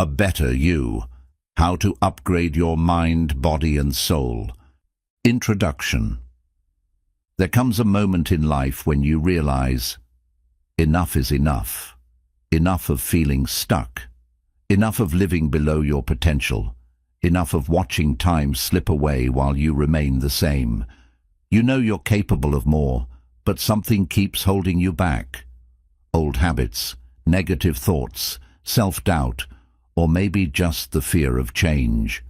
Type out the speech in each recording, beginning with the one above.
A better you. How to upgrade your mind, body, and soul. Introduction. There comes a moment in life when you realize enough is enough. Enough of feeling stuck. Enough of living below your potential. Enough of watching time slip away while you remain the same. You know you're capable of more, but something keeps holding you back. Old habits, negative thoughts, self-doubt, or maybe just the fear of change.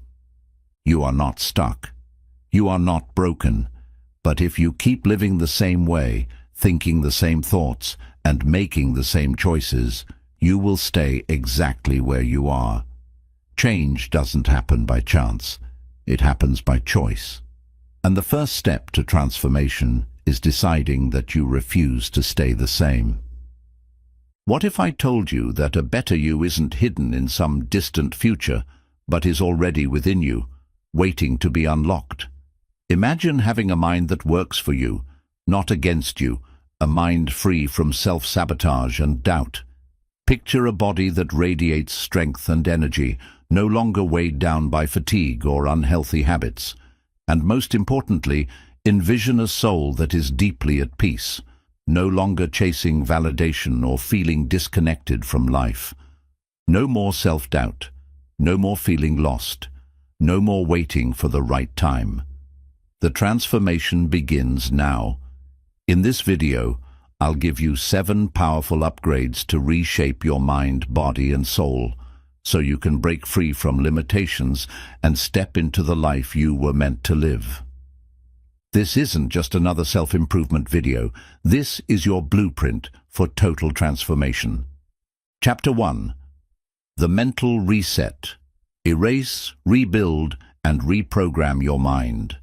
You are not stuck. You are not broken. But if you keep living the same way, thinking the same thoughts, and making the same choices, you will stay exactly where you are. Change doesn't happen by chance. It happens by choice. And the first step to transformation is deciding that you refuse to stay the same. What if I told you that a better you isn't hidden in some distant future, but is already within you, waiting to be unlocked? Imagine having a mind that works for you, not against you, a mind free from self-sabotage and doubt. Picture a body that radiates strength and energy, no longer weighed down by fatigue or unhealthy habits. And most importantly, envision a soul that is deeply at peace, no longer chasing validation or feeling disconnected from life. No more self-doubt, no more feeling lost, no more waiting for the right time. The transformation begins now. In this video, I'll give you 7 powerful upgrades to reshape your mind, body, and soul, so you can break free from limitations and step into the life you were meant to live. This isn't just another self-improvement video. This is your blueprint for total transformation. Chapter 1. The Mental Reset. Erase, rebuild, and reprogram your mind.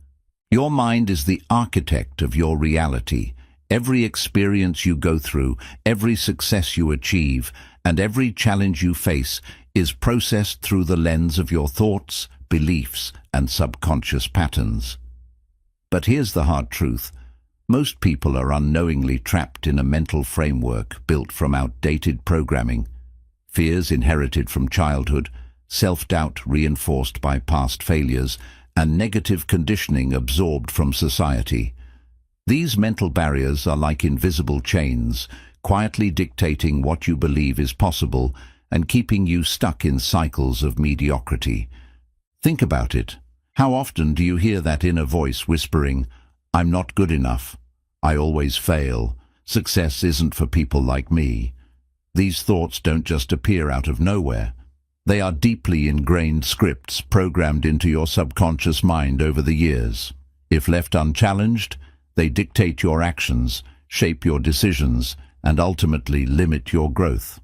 Your mind is the architect of your reality. Every experience you go through, every success you achieve, and every challenge you face is processed through the lens of your thoughts, beliefs, and subconscious patterns. But here's the hard truth. Most people are unknowingly trapped in a mental framework built from outdated programming, fears inherited from childhood, self-doubt reinforced by past failures, and negative conditioning absorbed from society. These mental barriers are like invisible chains, quietly dictating what you believe is possible and keeping you stuck in cycles of mediocrity. Think about it. How often do you hear that inner voice whispering, "I'm not good enough. I always fail. Success isn't for people like me." These thoughts don't just appear out of nowhere. They are deeply ingrained scripts programmed into your subconscious mind over the years. If left unchallenged, they dictate your actions, shape your decisions, and ultimately limit your growth.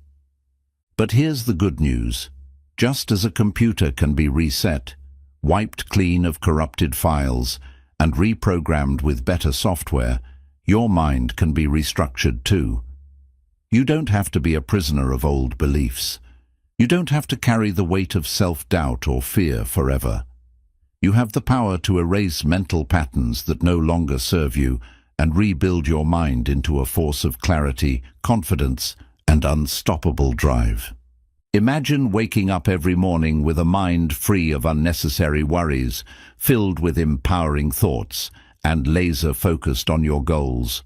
But here's the good news. Just as a computer can be reset, wiped clean of corrupted files, and reprogrammed with better software, your mind can be restructured too. You don't have to be a prisoner of old beliefs. You don't have to carry the weight of self-doubt or fear forever. You have the power to erase mental patterns that no longer serve you and rebuild your mind into a force of clarity, confidence, and unstoppable drive. Imagine waking up every morning with a mind free of unnecessary worries, filled with empowering thoughts, and laser-focused on your goals.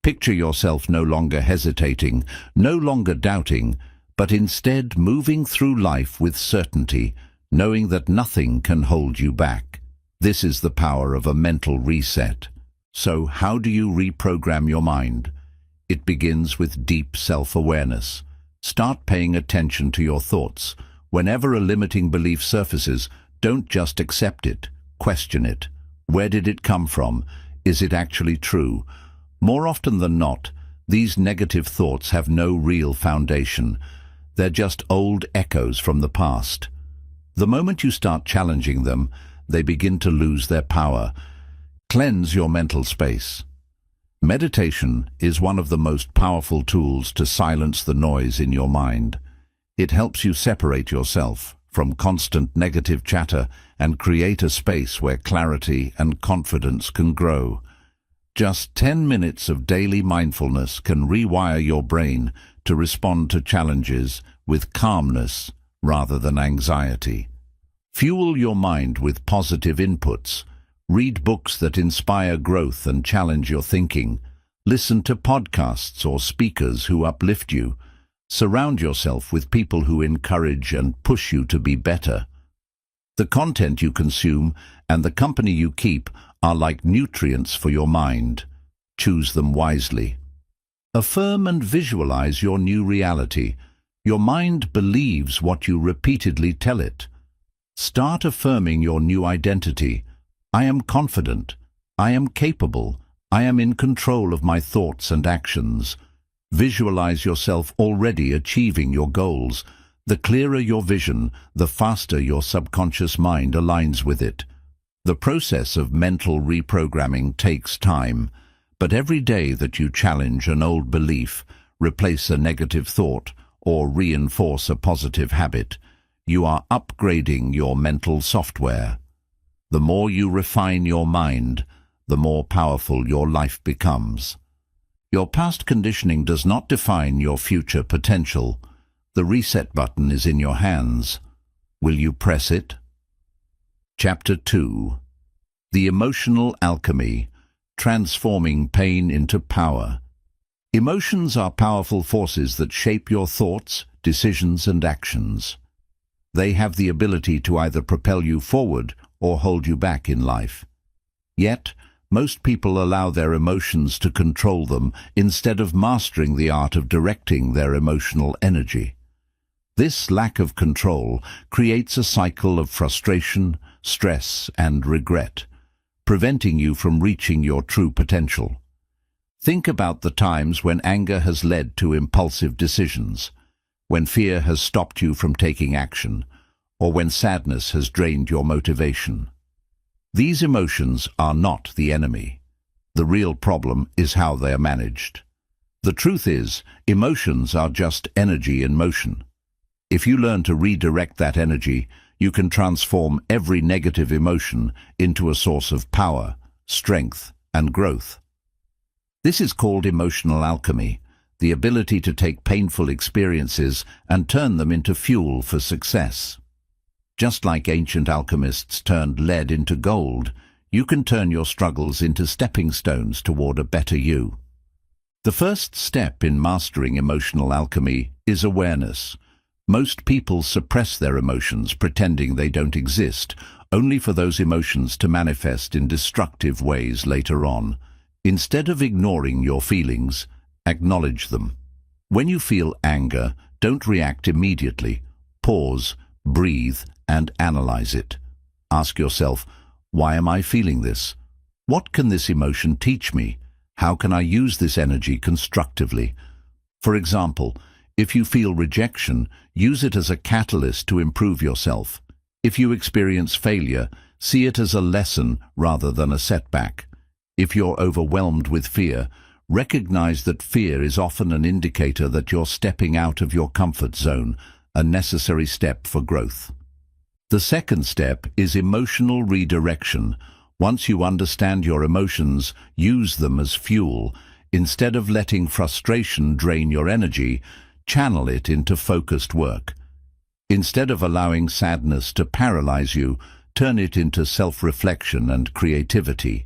Picture yourself no longer hesitating, no longer doubting, but instead moving through life with certainty, knowing that nothing can hold you back. This is the power of a mental reset. So how do you reprogram your mind? It begins with deep self-awareness. Start paying attention to your thoughts. Whenever a limiting belief surfaces, don't just accept it, question it. Where did it come from? Is it actually true? More often than not, these negative thoughts have no real foundation. They're just old echoes from the past. The moment you start challenging them, they begin to lose their power. Cleanse your mental space. Meditation is one of the most powerful tools to silence the noise in your mind. It helps you separate yourself from constant negative chatter and create a space where clarity and confidence can grow. Just 10 minutes of daily mindfulness can rewire your brain to respond to challenges with calmness rather than anxiety. Fuel your mind with positive inputs. Read books that inspire growth and challenge your thinking. Listen to podcasts or speakers who uplift you. Surround yourself with people who encourage and push you to be better. The content you consume and the company you keep are like nutrients for your mind. Choose them wisely. Affirm and visualize your new reality. Your mind believes what you repeatedly tell it. Start affirming your new identity. I am confident. I am capable. I am in control of my thoughts and actions. Visualize yourself already achieving your goals. The clearer your vision, the faster your subconscious mind aligns with it. The process of mental reprogramming takes time, but every day that you challenge an old belief, replace a negative thought, or reinforce a positive habit, you are upgrading your mental software. The more you refine your mind, the more powerful your life becomes. Your past conditioning does not define your future potential. The reset button is in your hands. Will you press it? Chapter 2. The Emotional Alchemy, Transforming Pain into Power. Emotions are powerful forces that shape your thoughts, decisions, and actions. They have the ability to either propel you forward or hold you back in life. Yet, most people allow their emotions to control them instead of mastering the art of directing their emotional energy. This lack of control creates a cycle of frustration, stress, and regret, preventing you from reaching your true potential. Think about the times when anger has led to impulsive decisions, when fear has stopped you from taking action, or when sadness has drained your motivation. These emotions are not the enemy. The real problem is how they are managed. The truth is, emotions are just energy in motion. If you learn to redirect that energy, you can transform every negative emotion into a source of power, strength, and growth. This is called emotional alchemy, the ability to take painful experiences and turn them into fuel for success. Just like ancient alchemists turned lead into gold, you can turn your struggles into stepping stones toward a better you. The first step in mastering emotional alchemy is awareness. Most people suppress their emotions, pretending they don't exist, only for those emotions to manifest in destructive ways later on. Instead of ignoring your feelings, acknowledge them. When you feel anger, don't react immediately. Pause, breathe, and analyze it. Ask yourself, why am I feeling this? What can this emotion teach me? How can I use this energy constructively? For example, if you feel rejection, use it as a catalyst to improve yourself. If you experience failure, see it as a lesson rather than a setback. If you're overwhelmed with fear, recognize that fear is often an indicator that you're stepping out of your comfort zone, a necessary step for growth. The second step is emotional redirection. Once you understand your emotions, use them as fuel. Instead of letting frustration drain your energy, channel it into focused work. Instead of allowing sadness to paralyze you, turn it into self-reflection and creativity.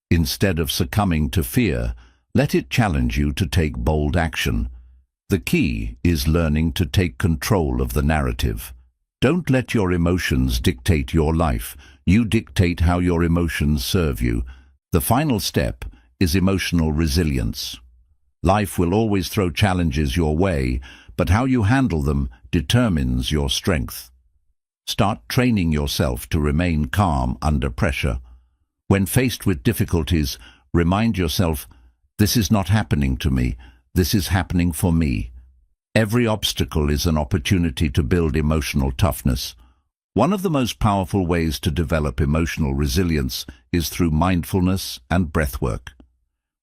Instead of succumbing to fear, let it challenge you to take bold action. The key is learning to take control of the narrative. Don't let your emotions dictate your life. You dictate how your emotions serve you. The final step is emotional resilience. Life will always throw challenges your way, but how you handle them determines your strength. Start training yourself to remain calm under pressure. When faced with difficulties, remind yourself, this is not happening to me, this is happening for me. Every obstacle is an opportunity to build emotional toughness. One of the most powerful ways to develop emotional resilience is through mindfulness and breathwork.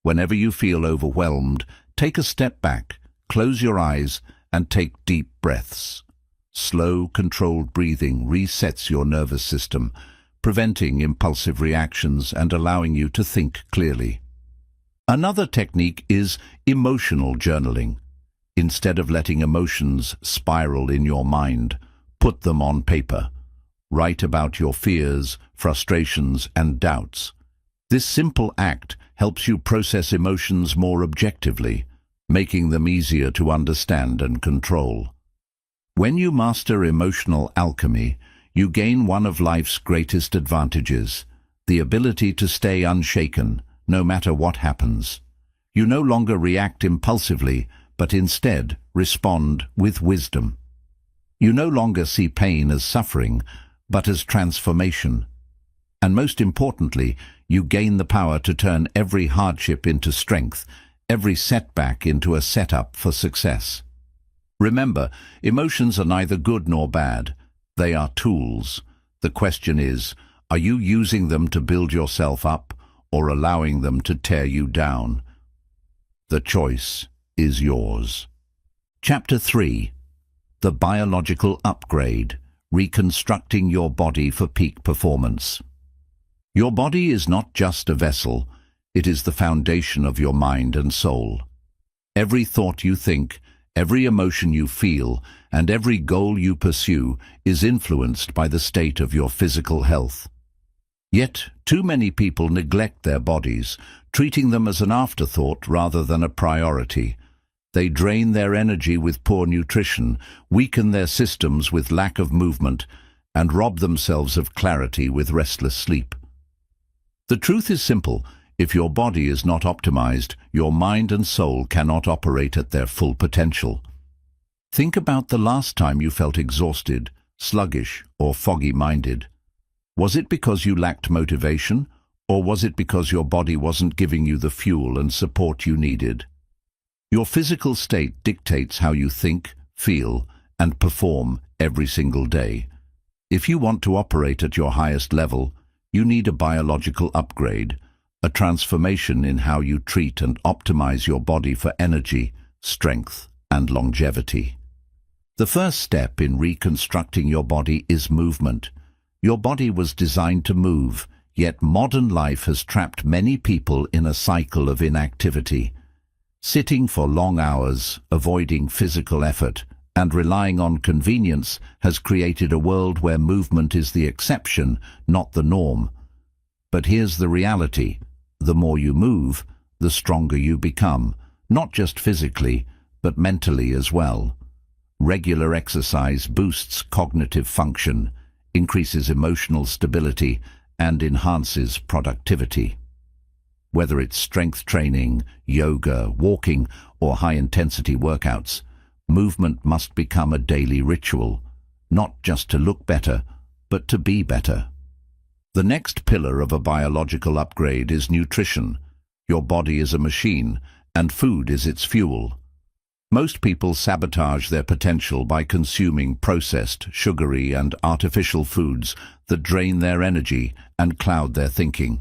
Whenever you feel overwhelmed, take a step back, close your eyes, and take deep breaths. Slow, controlled breathing resets your nervous system, preventing impulsive reactions and allowing you to think clearly. Another technique is emotional journaling. Instead of letting emotions spiral in your mind, Put them on paper. Write about your fears, frustrations, and doubts. This simple act helps you process emotions more objectively, making them easier to understand and control. When you master emotional alchemy, you gain one of life's greatest advantages, the ability to stay unshaken, no matter what happens. You no longer react impulsively, but instead respond with wisdom. You no longer see pain as suffering, but as transformation. And most importantly, you gain the power to turn every hardship into strength, every setback into a setup for success. Remember, emotions are neither good nor bad. They are tools. The question is, are you using them to build yourself up or allowing them to tear you down? The choice is yours. Chapter 3. The Biological Upgrade. Reconstructing your body for peak performance. Your body is not just a vessel, it is the foundation of your mind and soul. Every thought you think, every emotion you feel, and every goal you pursue is influenced by the state of your physical health. Yet, too many people neglect their bodies, treating them as an afterthought rather than a priority. They drain their energy with poor nutrition, weaken their systems with lack of movement, and rob themselves of clarity with restless sleep. The truth is simple. If your body is not optimized, your mind and soul cannot operate at their full potential. Think about the last time you felt exhausted, sluggish, or foggy-minded. Was it because you lacked motivation, or was it because your body wasn't giving you the fuel and support you needed? Your physical state dictates how you think, feel, and perform every single day. If you want to operate at your highest level, you need a biological upgrade, a transformation in how you treat and optimize your body for energy, strength, and longevity. The first step in reconstructing your body is movement. Your body was designed to move, yet modern life has trapped many people in a cycle of inactivity. Sitting for long hours, avoiding physical effort, and relying on convenience has created a world where movement is the exception, not the norm. But here's the reality. The more you move, the stronger you become, not just physically, but mentally as well. Regular exercise boosts cognitive function, increases emotional stability, and enhances productivity. Whether it's strength training, yoga, walking, or high-intensity workouts, movement must become a daily ritual, not just to look better, but to be better. The next pillar of a biological upgrade is nutrition. Your body is a machine, and food is its fuel. Most people sabotage their potential by consuming processed, sugary, and artificial foods that drain their energy and cloud their thinking.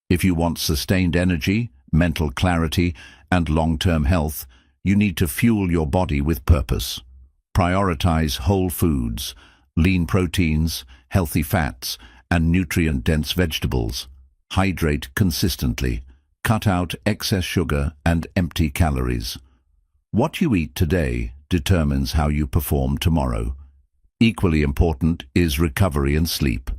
If you want sustained energy, mental clarity, and long-term health, you need to fuel your body with purpose. Prioritize whole foods, lean proteins, healthy fats, and nutrient-dense vegetables. Hydrate consistently. Cut out excess sugar and empty calories. What you eat today determines how you perform tomorrow. Equally important is recovery and sleep.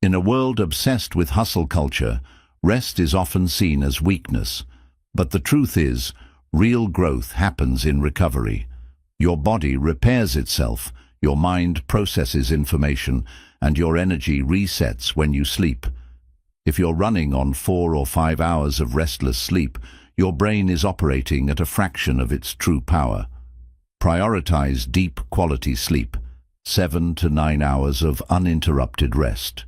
In a world obsessed with hustle culture, rest is often seen as weakness, but the truth is, real growth happens in recovery. Your body repairs itself, your mind processes information, and your energy resets when you sleep. If you're running on 4 or 5 hours of restless sleep, your brain is operating at a fraction of its true power. Prioritize deep quality sleep, 7 to 9 hours of uninterrupted rest.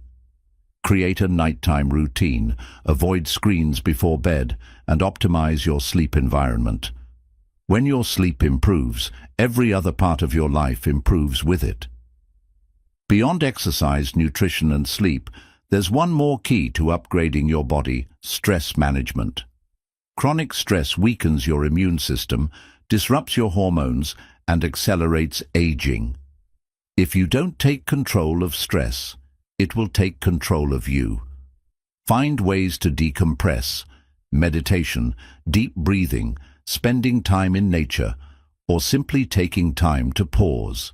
Create a nighttime routine, avoid screens before bed, and optimize your sleep environment. When your sleep improves, every other part of your life improves with it. Beyond exercise, nutrition, and sleep, there's one more key to upgrading your body: stress management. Chronic stress weakens your immune system, disrupts your hormones, and accelerates aging. If you don't take control of stress, it will take control of you. Find ways to decompress: meditation, deep breathing, spending time in nature, or simply taking time to pause.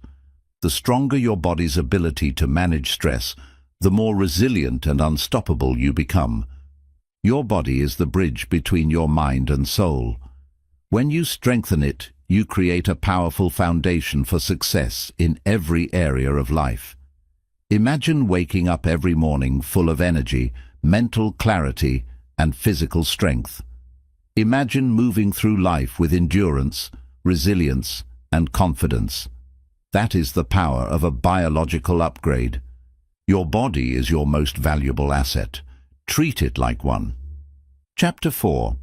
The stronger your body's ability to manage stress, the more resilient and unstoppable you become. Your body is the bridge between your mind and soul. When you strengthen it, you create a powerful foundation for success in every area of life. Imagine waking up every morning full of energy, mental clarity, and physical strength. Imagine moving through life with endurance, resilience, and confidence. That is the power of a biological upgrade. Your body is your most valuable asset. Treat it like one. Chapter 4.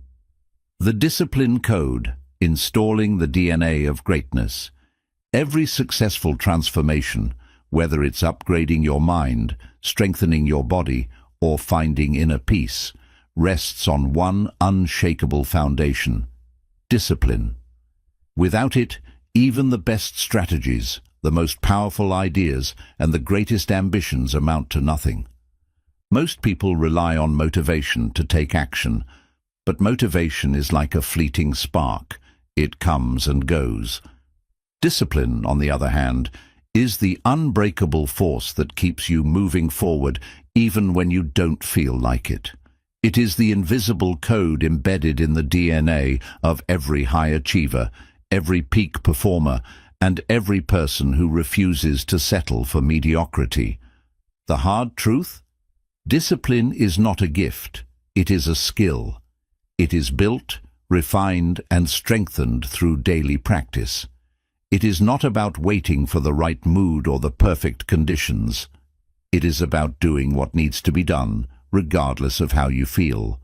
The Discipline Code: Installing the DNA of Greatness. Every successful transformation, whether it's upgrading your mind, strengthening your body, or finding inner peace, rests on one unshakable foundation: discipline. Without it, even the best strategies, the most powerful ideas, and the greatest ambitions amount to nothing. Most people rely on motivation to take action, but motivation is like a fleeting spark. It comes and goes. Discipline, on the other hand, is the unbreakable force that keeps you moving forward even when you don't feel like it. It is the invisible code embedded in the DNA of every high achiever, every peak performer, and every person who refuses to settle for mediocrity. The hard truth? Discipline is not a gift, it is a skill. It is built, refined, and strengthened through daily practice. It is not about waiting for the right mood or the perfect conditions. It is about doing what needs to be done, regardless of how you feel.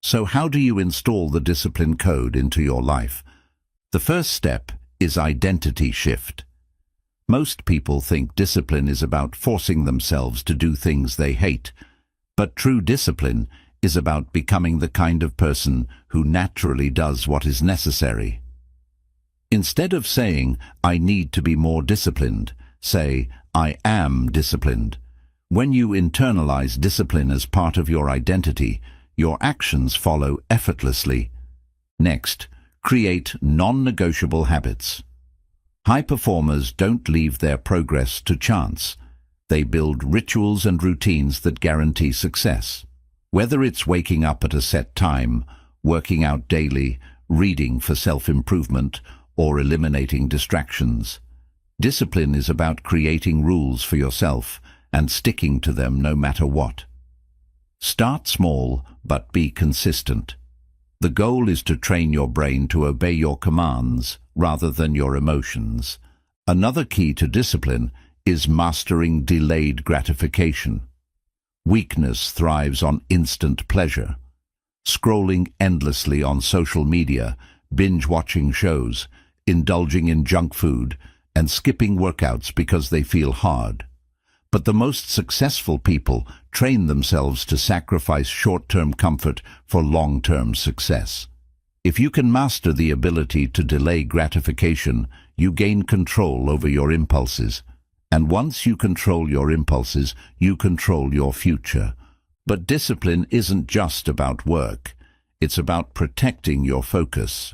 So how do you install the discipline code into your life? The first step is identity shift. Most people think discipline is about forcing themselves to do things they hate, but true discipline is about becoming the kind of person who naturally does what is necessary. Instead of saying, "I need to be more disciplined," say, "I am disciplined." When you internalize discipline as part of your identity, your actions follow effortlessly. Next, create non-negotiable habits. High performers don't leave their progress to chance. They build rituals and routines that guarantee success. Whether it's waking up at a set time, working out daily, reading for self-improvement, or eliminating distractions, discipline is about creating rules for yourself and sticking to them no matter what. Start small, but be consistent. The goal is to train your brain to obey your commands rather than your emotions. Another key to discipline is mastering delayed gratification. Weakness thrives on instant pleasure. Scrolling endlessly on social media, binge-watching shows, indulging in junk food, and skipping workouts because they feel hard. But the most successful people train themselves to sacrifice short-term comfort for long-term success. If you can master the ability to delay gratification, you gain control over your impulses. And once you control your impulses, you control your future. But discipline isn't just about work. It's about protecting your focus.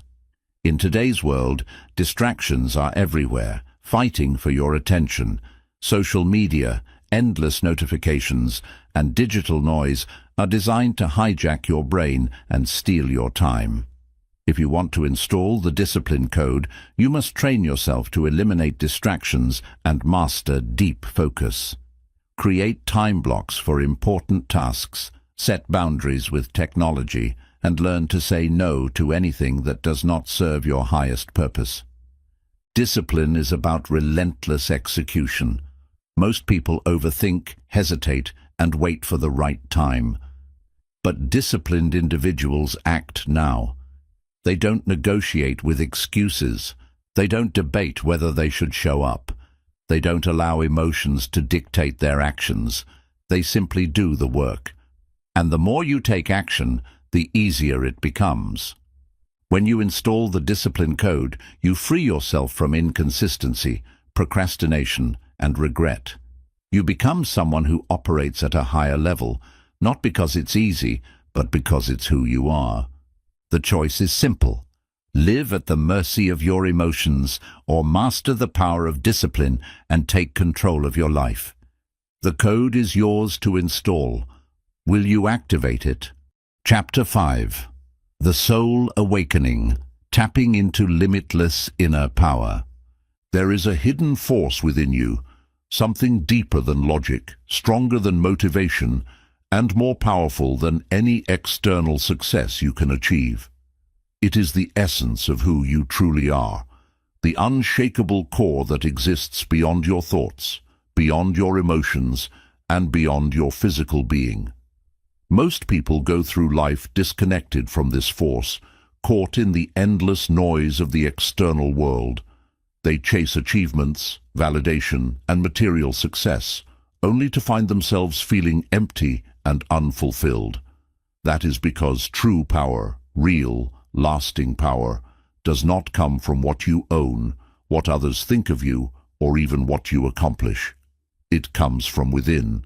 In today's world, distractions are everywhere, fighting for your attention. Social media, endless notifications, and digital noise are designed to hijack your brain and steal your time. If you want to install the discipline code, you must train yourself to eliminate distractions and master deep focus. Create time blocks for important tasks, set boundaries with technology, and learn to say no to anything that does not serve your highest purpose. Discipline is about relentless execution. Most people overthink, hesitate, and wait for the right time. But disciplined individuals act now. They don't negotiate with excuses. They don't debate whether they should show up. They don't allow emotions to dictate their actions. They simply do the work. And the more you take action, the easier it becomes. When you install the discipline code, you free yourself from inconsistency, procrastination, and regret. You become someone who operates at a higher level, not because it's easy, but because it's who you are. The choice is simple. live at the mercy of your emotions, or master the power of discipline and take control of your life. The code is yours to install. Will you activate it? Chapter 5. The Soul Awakening, Tapping into Limitless Inner Power. There is a hidden force within you, something deeper than logic, stronger than motivation, and more powerful than any external success you can achieve. It is the essence of who you truly are, the unshakable core that exists beyond your thoughts, beyond your emotions, and beyond your physical being. Most people go through life disconnected from this force, caught in the endless noise of the external world. They chase achievements, validation, and material success, only to find themselves feeling empty and unfulfilled. That is because true power, real, lasting power, does not come from what you own, what others think of you, or even what you accomplish. It comes from within.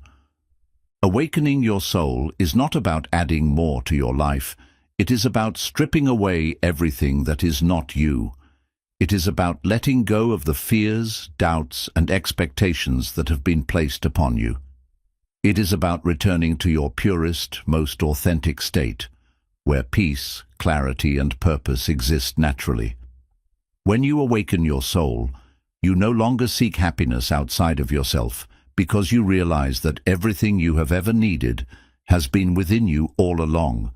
Awakening your soul is not about adding more to your life. It is about stripping away everything that is not you. It is about letting go of the fears, doubts, and expectations that have been placed upon you. It is about returning to your purest, most authentic state, where peace, clarity, and purpose exist naturally. When you awaken your soul, you no longer seek happiness outside of yourself, because you realize that everything you have ever needed has been within you all along.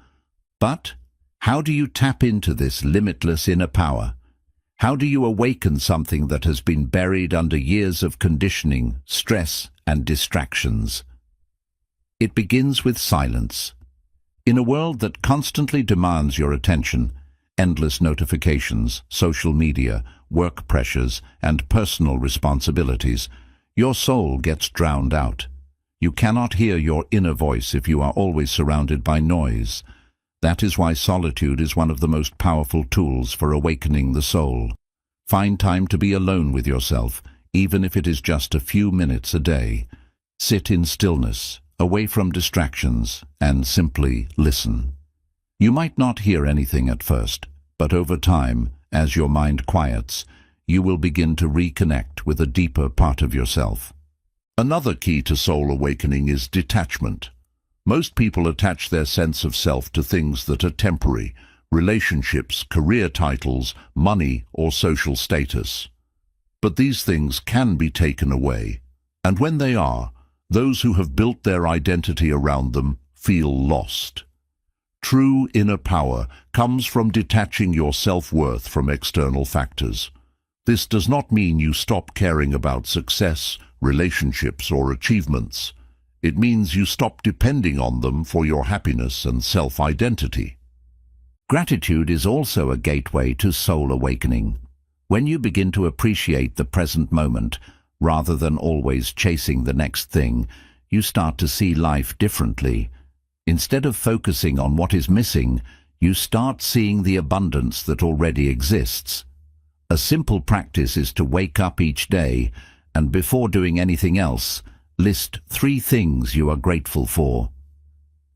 But how do you tap into this limitless inner power? How do you awaken something that has been buried under years of conditioning, stress, and distractions? It begins with silence. In a world that constantly demands your attention, endless notifications, social media, work pressures, and personal responsibilities, your soul gets drowned out. You cannot hear your inner voice if you are always surrounded by noise. That is why solitude is one of the most powerful tools for awakening the soul. Find time to be alone with yourself, even if it is just a few minutes a day. Sit in stillness, away from distractions, and simply listen. You might not hear anything at first, but over time, as your mind quiets, you will begin to reconnect with a deeper part of yourself. Another key to soul awakening is detachment. Most people attach their sense of self to things that are temporary: relationships, career titles, money, or social status. But these things can be taken away, and when they are, those who have built their identity around them feel lost. True inner power comes from detaching your self-worth from external factors. This does not mean you stop caring about success, relationships, or achievements. It means you stop depending on them for your happiness and self-identity. Gratitude is also a gateway to soul awakening. When you begin to appreciate the present moment, rather than always chasing the next thing, you start to see life differently. Instead of focusing on what is missing, you start seeing the abundance that already exists. A simple practice is to wake up each day and, before doing anything else, list 3 things you are grateful for.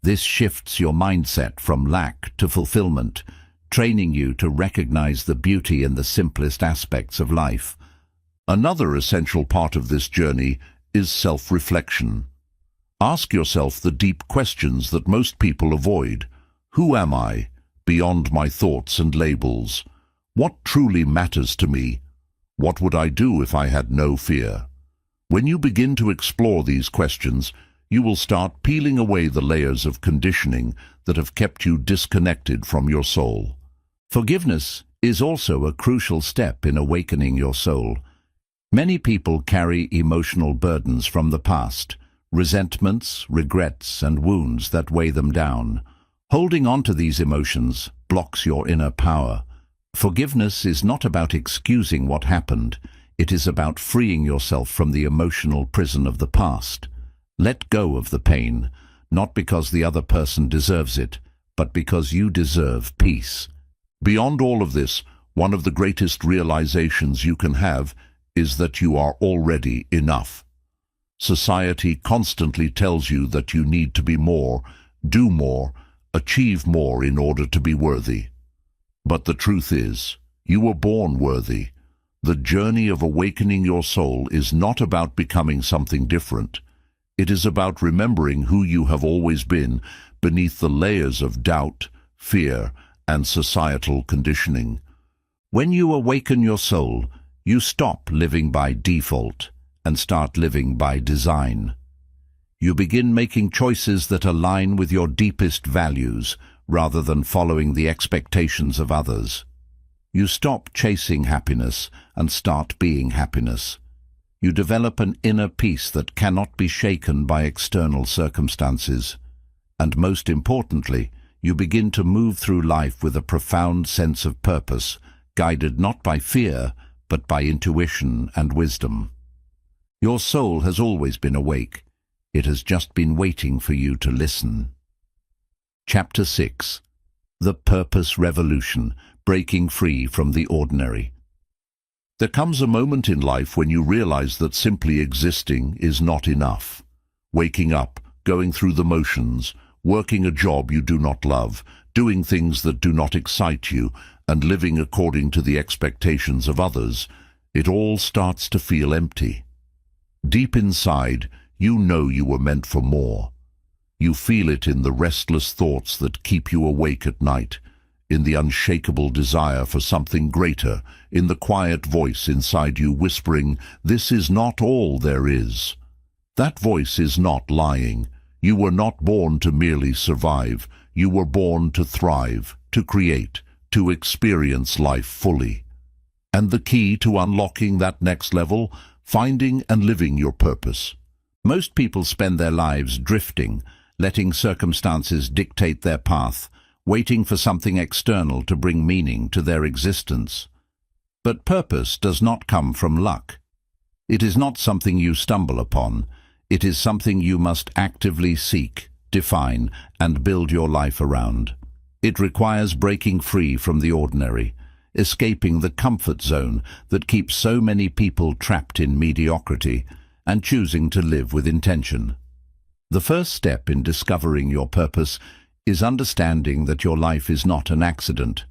This shifts your mindset from lack to fulfillment, training you to recognize the beauty in the simplest aspects of life. Another essential part of this journey is self-reflection. Ask yourself the deep questions that most people avoid. Who am I, beyond my thoughts and labels? What truly matters to me? What would I do if I had no fear? When you begin to explore these questions, you will start peeling away the layers of conditioning that have kept you disconnected from your soul. Forgiveness is also a crucial step in awakening your soul. Many people carry emotional burdens from the past, resentments, regrets, and wounds that weigh them down. Holding on to these emotions blocks your inner power. Forgiveness is not about excusing what happened. It is about freeing yourself from the emotional prison of the past. Let go of the pain, not because the other person deserves it, but because you deserve peace. Beyond all of this, one of the greatest realizations you can have is that you are already enough. Society constantly tells you that you need to be more, do more, achieve more in order to be worthy. But the truth is, you were born worthy. The journey of awakening your soul is not about becoming something different. It is about remembering who you have always been beneath the layers of doubt, fear, and societal conditioning. When you awaken your soul, you stop living by default and start living by design. You begin making choices that align with your deepest values rather than following the expectations of others. You stop chasing happiness and start being happiness. You develop an inner peace that cannot be shaken by external circumstances. And most importantly, you begin to move through life with a profound sense of purpose, guided not by fear, but by intuition and wisdom. Your soul has always been awake. It has just been waiting for you to listen. Chapter 6. The Purpose Revolution, Breaking Free from the Ordinary. There comes a moment in life when you realize that simply existing is not enough. Waking up, going through the motions, working a job you do not love, doing things that do not excite you, and living according to the expectations of others, it all starts to feel empty. Deep inside, you know you were meant for more. You feel it in the restless thoughts that keep you awake at night, in the unshakable desire for something greater, in the quiet voice inside you whispering, "This is not all there is." That voice is not lying. You were not born to merely survive. You were born to thrive, to create, to experience life fully. And the key to unlocking that next level, finding and living your purpose. Most people spend their lives drifting, letting circumstances dictate their path, waiting for something external to bring meaning to their existence. But purpose does not come from luck. It is not something you stumble upon. It is something you must actively seek, define, and build your life around. It requires breaking free from the ordinary, escaping the comfort zone that keeps so many people trapped in mediocrity, and choosing to live with intention. The first step in discovering your purpose is understanding that your life is not an accident.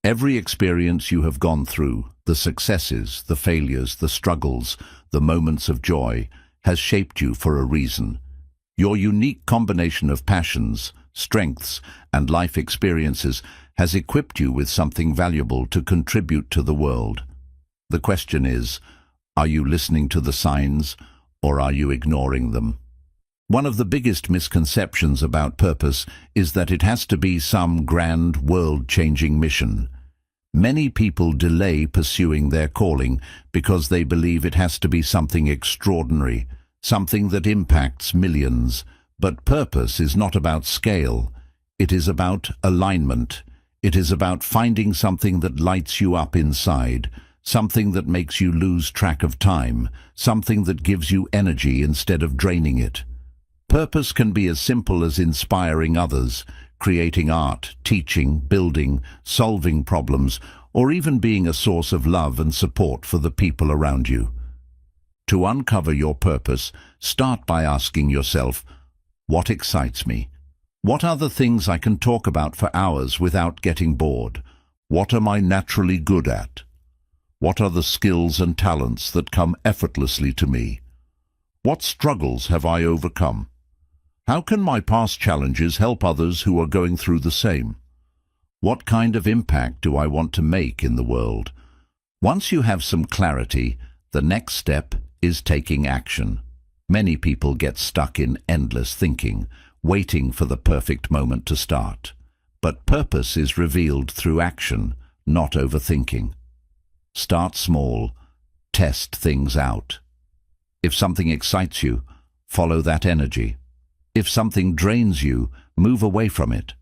Every experience you have gone through, the successes, the failures, the struggles, the moments of joy, has shaped you for a reason. Your unique combination of passions, strengths, and life experiences has equipped you with something valuable to contribute to the world. The question is, are you listening to the signs, or are you ignoring them? One of the biggest misconceptions about purpose is that it has to be some grand, world-changing mission. Many people delay pursuing their calling because they believe it has to be something extraordinary, something that impacts millions. But purpose is not about scale. It is about alignment. It is about finding something that lights you up inside, something that makes you lose track of time, something that gives you energy instead of draining it. Purpose can be as simple as inspiring others, creating art, teaching, building, solving problems, or even being a source of love and support for the people around you. To uncover your purpose, start by asking yourself, what excites me? What are the things I can talk about for hours without getting bored? What am I naturally good at? What are the skills and talents that come effortlessly to me? What struggles have I overcome? How can my past challenges help others who are going through the same? What kind of impact do I want to make in the world? Once you have some clarity, the next step is taking action. Many people get stuck in endless thinking, waiting for the perfect moment to start. But purpose is revealed through action, not overthinking. Start small, test things out. If something excites you, follow that energy. If something drains you, move away from it.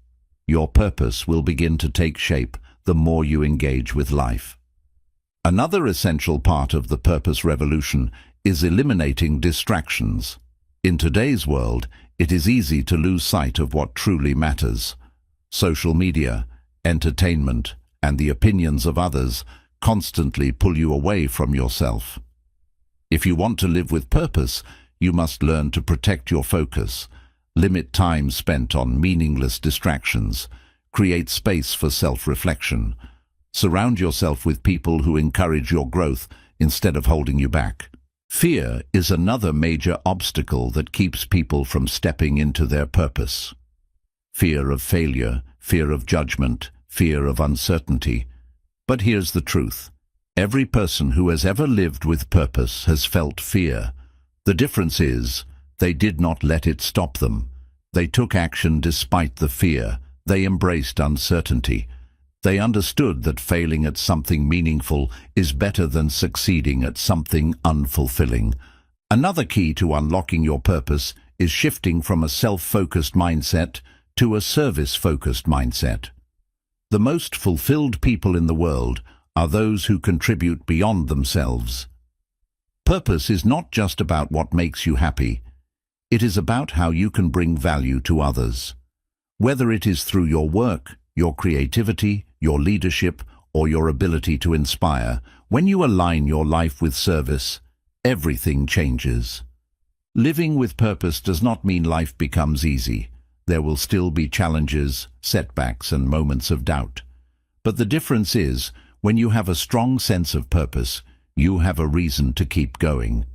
Your purpose will begin to take shape the more you engage with life. Another essential part of the purpose revolution is eliminating distractions. In today's world, it is easy to lose sight of what truly matters. Social media, entertainment, and the opinions of others constantly pull you away from yourself. If you want to live with purpose, you must learn to protect your focus, limit time spent on meaningless distractions, Create space for self-reflection. Surround yourself with people who encourage your growth instead of holding you back. Fear is another major obstacle that keeps people from stepping into their purpose. Fear of failure, fear of judgment, fear of uncertainty. But here's the truth. Every person who has ever lived with purpose has felt fear. The difference is, they did not let it stop them. They took action despite the fear. They embraced uncertainty. They understood that failing at something meaningful is better than succeeding at something unfulfilling. Another key to unlocking your purpose is shifting from a self-focused mindset to a service-focused mindset. The most fulfilled people in the world are those who contribute beyond themselves. Purpose is not just about what makes you happy. It is about how you can bring value to others. Whether it is through your work, your creativity, your leadership, or your ability to inspire, when you align your life with service, everything changes. Living with purpose does not mean life becomes easy. There will still be challenges, setbacks, and moments of doubt. But the difference is, when you have a strong sense of purpose, you have a reason to keep going.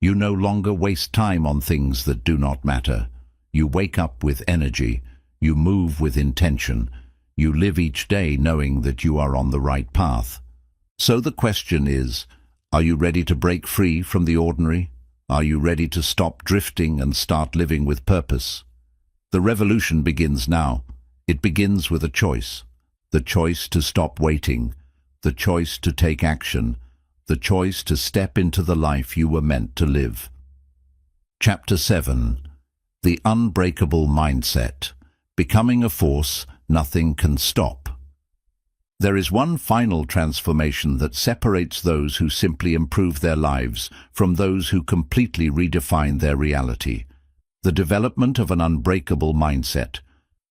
You no longer waste time on things that do not matter. You wake up with energy. You move with intention. You live each day knowing that you are on the right path. So the question is, are you ready to break free from the ordinary? Are you ready to stop drifting and start living with purpose? The revolution begins now. It begins with a choice. The choice to stop waiting. The choice to take action. The choice to step into the life you were meant to live. Chapter 7. The Unbreakable Mindset. Becoming a force nothing can stop. There is one final transformation that separates those who simply improve their lives from those who completely redefine their reality. The development of an unbreakable mindset.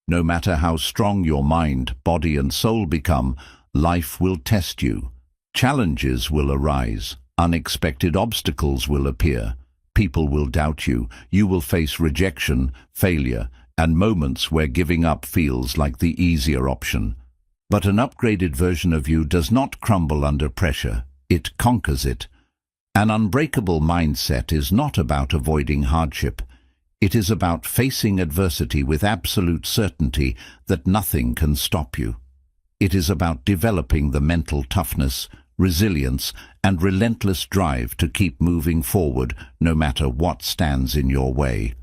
No matter how strong your mind, body, and soul become, life will test you. Challenges will arise. Unexpected obstacles will appear. People will doubt you. You will face rejection, failure, and moments where giving up feels like the easier option. But an upgraded version of you does not crumble under pressure. It conquers it. An unbreakable mindset is not about avoiding hardship. It is about facing adversity with absolute certainty that nothing can stop you. It is about developing the mental toughness, resilience, and relentless drive to keep moving forward no matter what stands in your way.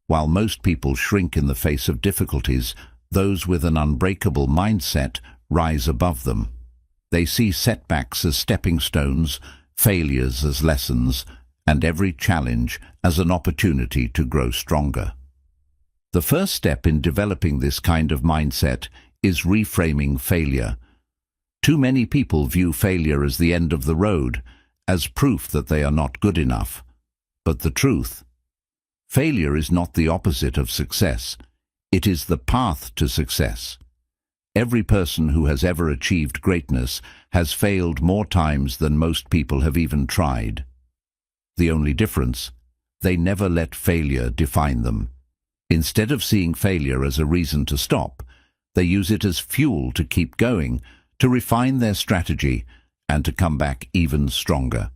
While most people shrink in the face of difficulties, those with an unbreakable mindset rise above them. They see setbacks as stepping stones, failures as lessons, and every challenge as an opportunity to grow stronger. The first step in developing this kind of mindset is reframing failure. Too many people view failure as the end of the road, as proof that they are not good enough. But the truth: failure is not the opposite of success. It is the path to success. Every person who has ever achieved greatness has failed more times than most people have even tried. The only difference: they never let failure define them. Instead of seeing failure as a reason to stop, they use it as fuel to keep going, to refine their strategy, and to come back even stronger.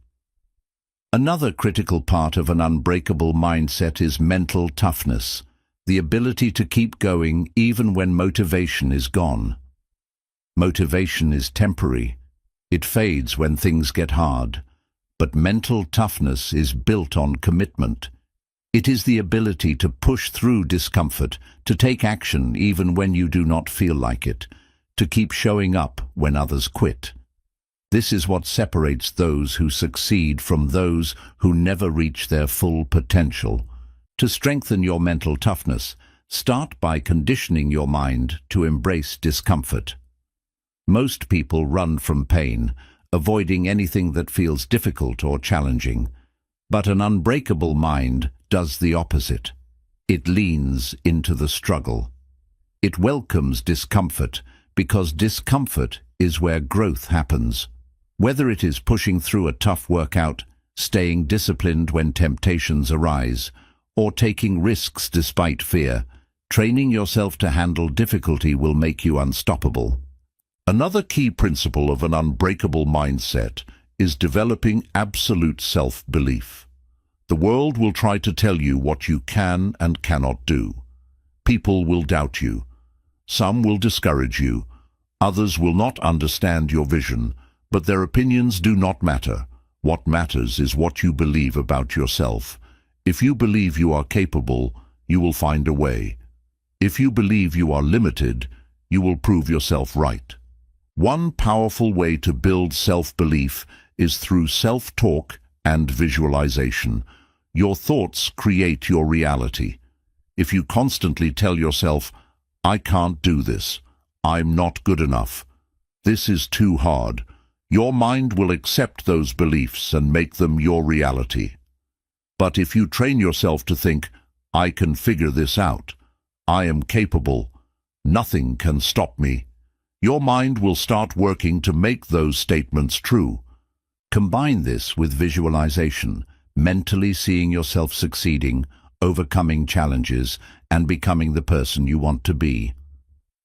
Another critical part of an unbreakable mindset is mental toughness, the ability to keep going even when motivation is gone. Motivation is temporary. It fades when things get hard. But mental toughness is built on commitment. It is the ability to push through discomfort, to take action even when you do not feel like it, to keep showing up when others quit. This is what separates those who succeed from those who never reach their full potential. To strengthen your mental toughness, start by conditioning your mind to embrace discomfort. Most people run from pain, avoiding anything that feels difficult or challenging. But an unbreakable mind does the opposite. It leans into the struggle. It welcomes discomfort, because discomfort is where growth happens. Whether it is pushing through a tough workout, staying disciplined when temptations arise, or taking risks despite fear, Training yourself to handle difficulty will make you unstoppable. Another key principle of an unbreakable mindset is developing absolute self-belief. The world will try to tell you what you can and cannot do. People will doubt you. Some will discourage you. Others will not understand your vision, but their opinions do not matter. What matters is what you believe about yourself. If you believe you are capable, you will find a way. If you believe you are limited, you will prove yourself right. One powerful way to build self-belief is through self-talk and visualization. Your thoughts create your reality. If you constantly tell yourself, "I can't do this," "I'm not good enough," "This is too hard," your mind will accept those beliefs and make them your reality. But if you train yourself to think, "I can figure this out," "I am capable," "Nothing can stop me," your mind will start working to make those statements true. Combine this with visualization, mentally seeing yourself succeeding, overcoming challenges, and becoming the person you want to be.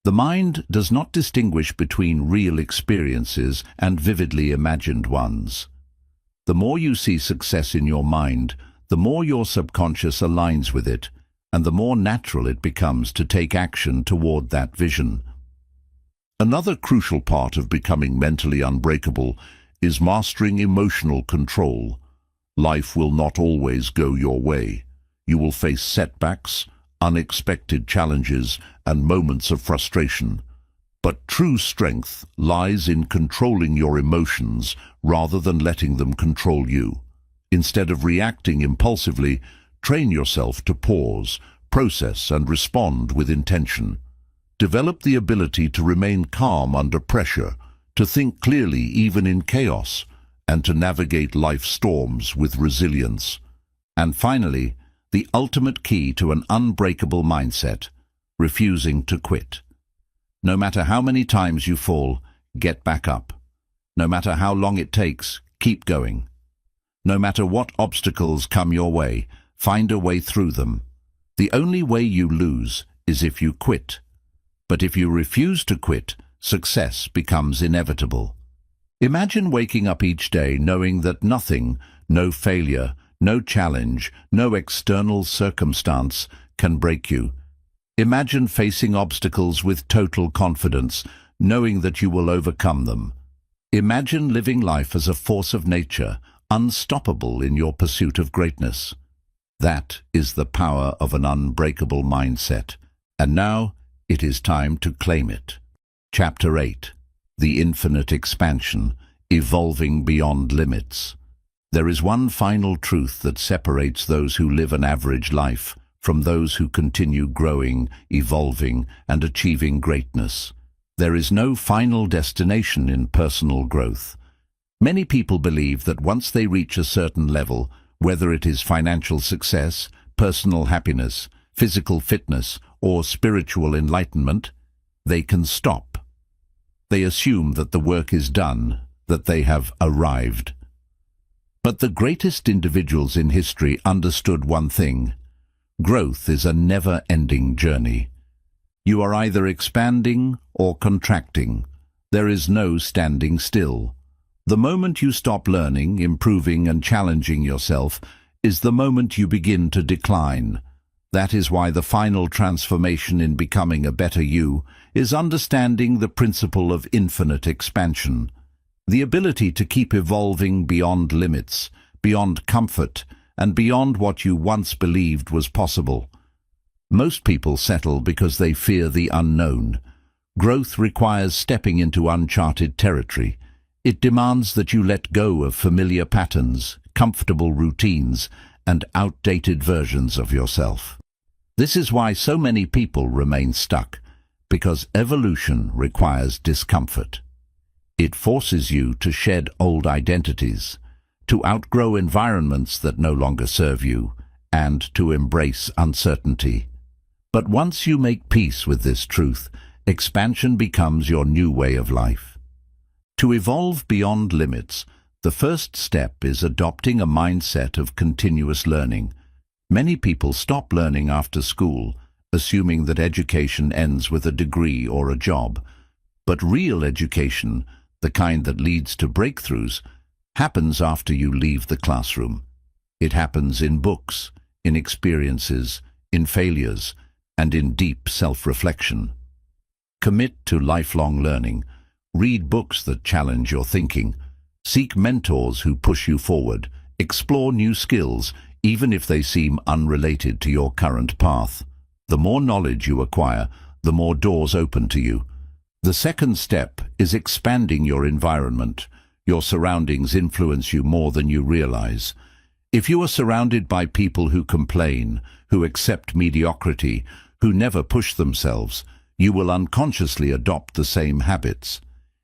The mind does not distinguish between real experiences and vividly imagined ones. The more you see success in your mind, the more your subconscious aligns with it, and the more natural it becomes to take action toward that vision. Another crucial part of becoming mentally unbreakable is mastering emotional control. Life will not always go your way. You will face setbacks, unexpected challenges, and moments of frustration. But true strength lies in controlling your emotions rather than letting them control you. Instead of reacting impulsively, train yourself to pause, process, and respond with intention. Develop the ability to remain calm under pressure, to think clearly even in chaos, and to navigate life's storms with resilience. And finally, the ultimate key to an unbreakable mindset: refusing to quit. No matter how many times you fall, get back up. No matter how long it takes, keep going. No matter what obstacles come your way, find a way through them. The only way you lose is if you quit. But if you refuse to quit, success becomes inevitable. Imagine waking up each day knowing that nothing, no failure, no challenge, no external circumstance can break you. Imagine facing obstacles with total confidence, knowing that you will overcome them. Imagine living life as a force of nature, unstoppable in your pursuit of greatness. That is the power of an unbreakable mindset. And now, it is time to claim it. Chapter 8. The Infinite Expansion, Evolving Beyond Limits. There is one final truth that separates those who live an average life from those who continue growing, evolving, and achieving greatness. There is no final destination in personal growth. Many people believe that once they reach a certain level, whether it is financial success, personal happiness, physical fitness, or spiritual enlightenment, they can stop. They assume that the work is done, that they have arrived. But the greatest individuals in history understood one thing: growth is a never-ending journey. You are either expanding or contracting. There is no standing still. The moment you stop learning, improving, and challenging yourself is the moment you begin to decline. That is why the final transformation in becoming a better you is understanding the principle of infinite expansion. The ability to keep evolving beyond limits, beyond comfort, and beyond what you once believed was possible. Most people settle because they fear the unknown. Growth requires stepping into uncharted territory. It demands that you let go of familiar patterns, comfortable routines, and outdated versions of yourself. This is why so many people remain stuck, because evolution requires discomfort. It forces you to shed old identities, to outgrow environments that no longer serve you, and to embrace uncertainty. But once you make peace with this truth, expansion becomes your new way of life. To evolve beyond limits, the first step is adopting a mindset of continuous learning. Many people stop learning after school assuming that education ends with a degree or a job. But real education, the kind that leads to breakthroughs, happens after you leave the classroom. It happens in books, in experiences, in failures, and in deep self-reflection. Commit to lifelong learning. Read books that challenge your thinking. Seek mentors who push you forward. Explore new skills, even if they seem unrelated to your current path. The more knowledge you acquire, the more doors open to you. The second step is expanding your environment. Your surroundings influence you more than you realize. If you are surrounded by people who complain, who accept mediocrity, who never push themselves, you will unconsciously adopt the same habits.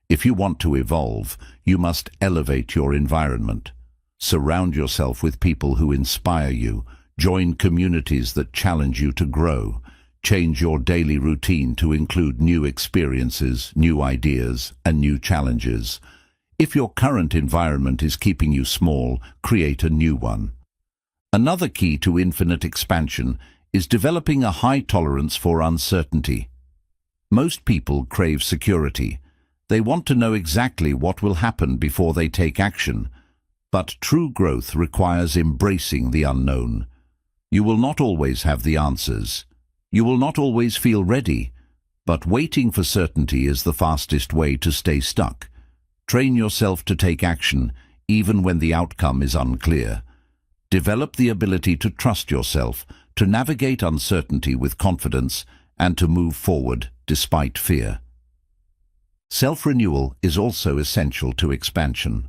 If you want to evolve, you must elevate your environment. Surround yourself with people who inspire you. Join communities that challenge you to grow. Change your daily routine to include new experiences, new ideas, and new challenges. If your current environment is keeping you small, create a new one. Another key to infinite expansion is developing a high tolerance for uncertainty. Most people crave security. They want to know exactly what will happen before they take action. But true growth requires embracing the unknown. You will not always have the answers. You will not always feel ready. But waiting for certainty is the fastest way to stay stuck. Train yourself to take action, even when the outcome is unclear. Develop the ability to trust yourself, to navigate uncertainty with confidence, and to move forward despite fear. Self-renewal is also essential to expansion.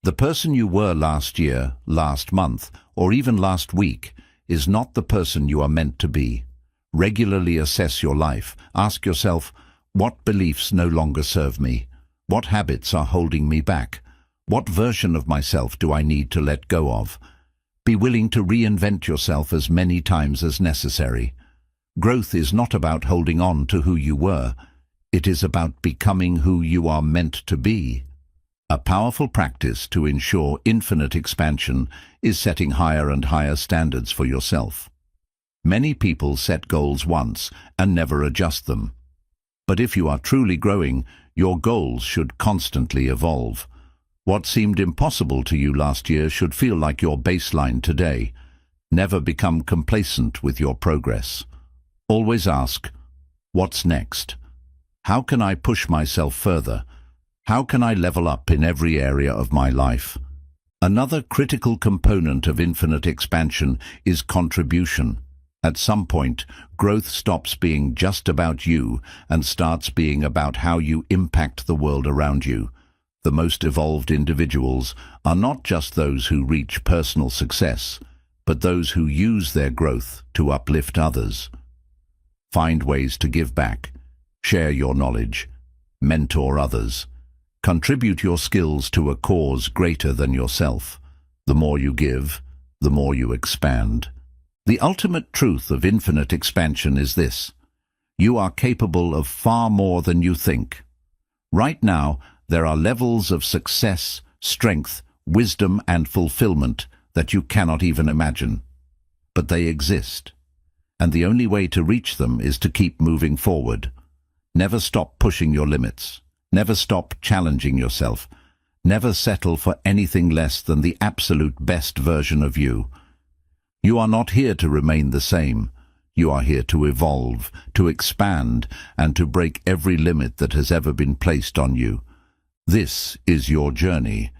The person you were last year, last month, or even last week is not the person you are meant to be. Regularly assess your life. Ask yourself, what beliefs no longer serve me? What habits are holding me back? What version of myself do I need to let go of? Be willing to reinvent yourself as many times as necessary. Growth is not about holding on to who you were. It is about becoming who you are meant to be. A powerful practice to ensure infinite expansion is setting higher and higher standards for yourself. Many people set goals once and never adjust them. But if you are truly growing, your goals should constantly evolve. What seemed impossible to you last year should feel like your baseline today. Never become complacent with your progress. Always ask, what's next? How can I push myself further? How can I level up in every area of my life? Another critical component of infinite expansion is contribution. At some point, growth stops being just about you and starts being about how you impact the world around you. The most evolved individuals are not just those who reach personal success, but those who use their growth to uplift others. Find ways to give back. Share your knowledge. Mentor others. Contribute your skills to a cause greater than yourself. The more you give, the more you expand. The ultimate truth of infinite expansion is this: you are capable of far more than you think. Right now, there are levels of success, strength, wisdom, and fulfillment that you cannot even imagine. But they exist, and the only way to reach them is to keep moving forward. Never stop pushing your limits. Never stop challenging yourself. Never settle for anything less than the absolute best version of you. You are not here to remain the same. You are here to evolve, to expand, and to break every limit that has ever been placed on you. This is your journey,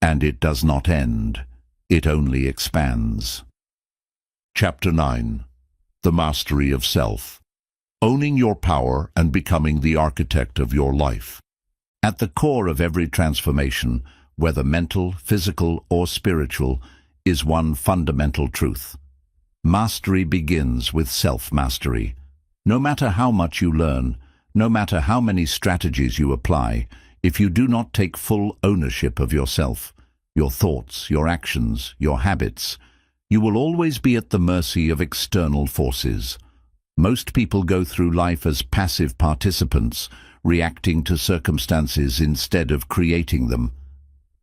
and it does not end. It only expands. Chapter 9. The Mastery of Self. Owning your power and becoming the architect of your life. At the core of every transformation, whether mental, physical, or spiritual, is one fundamental truth. Mastery begins with self-mastery. No matter how much you learn, no matter how many strategies you apply, if you do not take full ownership of yourself, your thoughts, your actions, your habits, you will always be at the mercy of external forces. Most people go through life as passive participants, reacting to circumstances instead of creating them.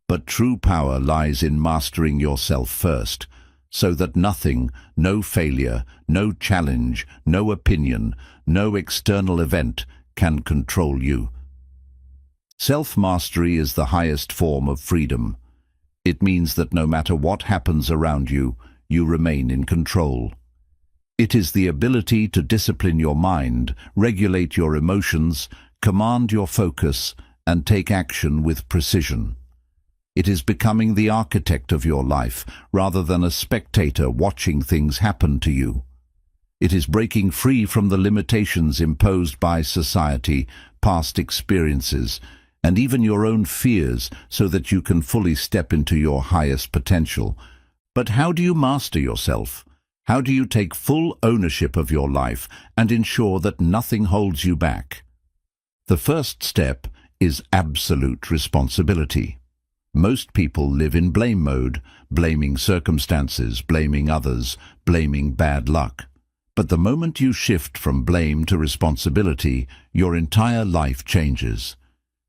But true power lies in mastering yourself first, so that nothing, no failure, no challenge, no opinion, no external event can control you. Self-mastery is the highest form of freedom. It means that no matter what happens around you, you remain in control. It is the ability to discipline your mind, regulate your emotions, command your focus, and take action with precision. It is becoming the architect of your life, rather than a spectator watching things happen to you. It is breaking free from the limitations imposed by society, past experiences, and even your own fears, so that you can fully step into your highest potential. But how do you master yourself? How do you take full ownership of your life and ensure that nothing holds you back? The first step is absolute responsibility. Most people live in blame mode, blaming circumstances, blaming others, blaming bad luck. But the moment you shift from blame to responsibility, your entire life changes.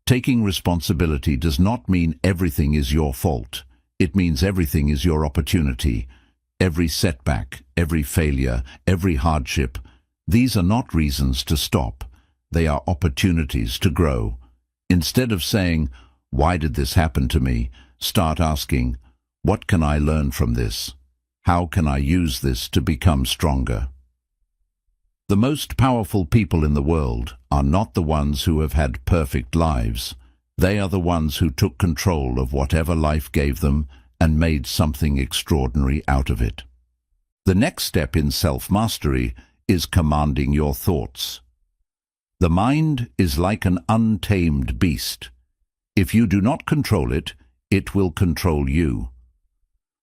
Taking responsibility does not mean everything is your fault. It means everything is your opportunity. Every setback, every failure, every hardship, these are not reasons to stop. They are opportunities to grow. Instead of saying, "Why did this happen to me?" start asking, "What can I learn from this? How can I use this to become stronger?" The most powerful people in the world are not the ones who have had perfect lives. They are the ones who took control of whatever life gave them and made something extraordinary out of it. The next step in self-mastery is commanding your thoughts. The mind is like an untamed beast. If you do not control it, it will control you.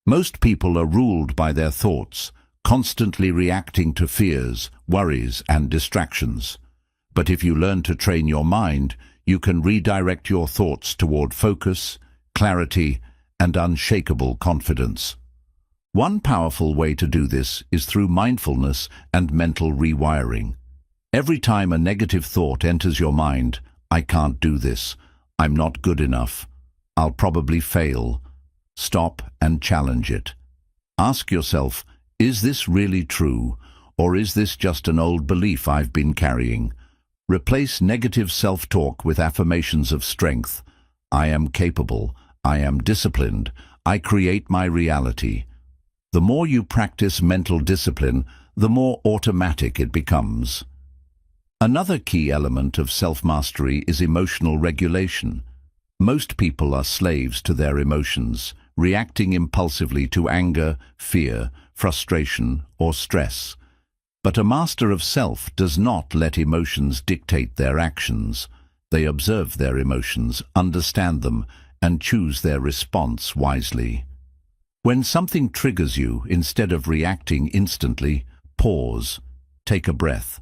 Most people are ruled by their thoughts, constantly reacting to fears, worries, and distractions. But if you learn to train your mind, you can redirect your thoughts toward focus, clarity, and unshakable confidence. One powerful way to do this is through mindfulness and mental rewiring. Every time a negative thought enters your mind, "I can't do this," "I'm not good enough," "I'll probably fail," stop and challenge it. Ask yourself, is this really true, or is this just an old belief I've been carrying? Replace negative self-talk with affirmations of strength. I am capable, I am disciplined, I create my reality. The more you practice mental discipline, the more automatic it becomes. Another key element of self-mastery is emotional regulation. Most people are slaves to their emotions, reacting impulsively to anger, fear, frustration, or stress. But a master of self does not let emotions dictate their actions. They observe their emotions, understand them, and choose their response wisely. When something triggers you, instead of reacting instantly, pause, take a breath.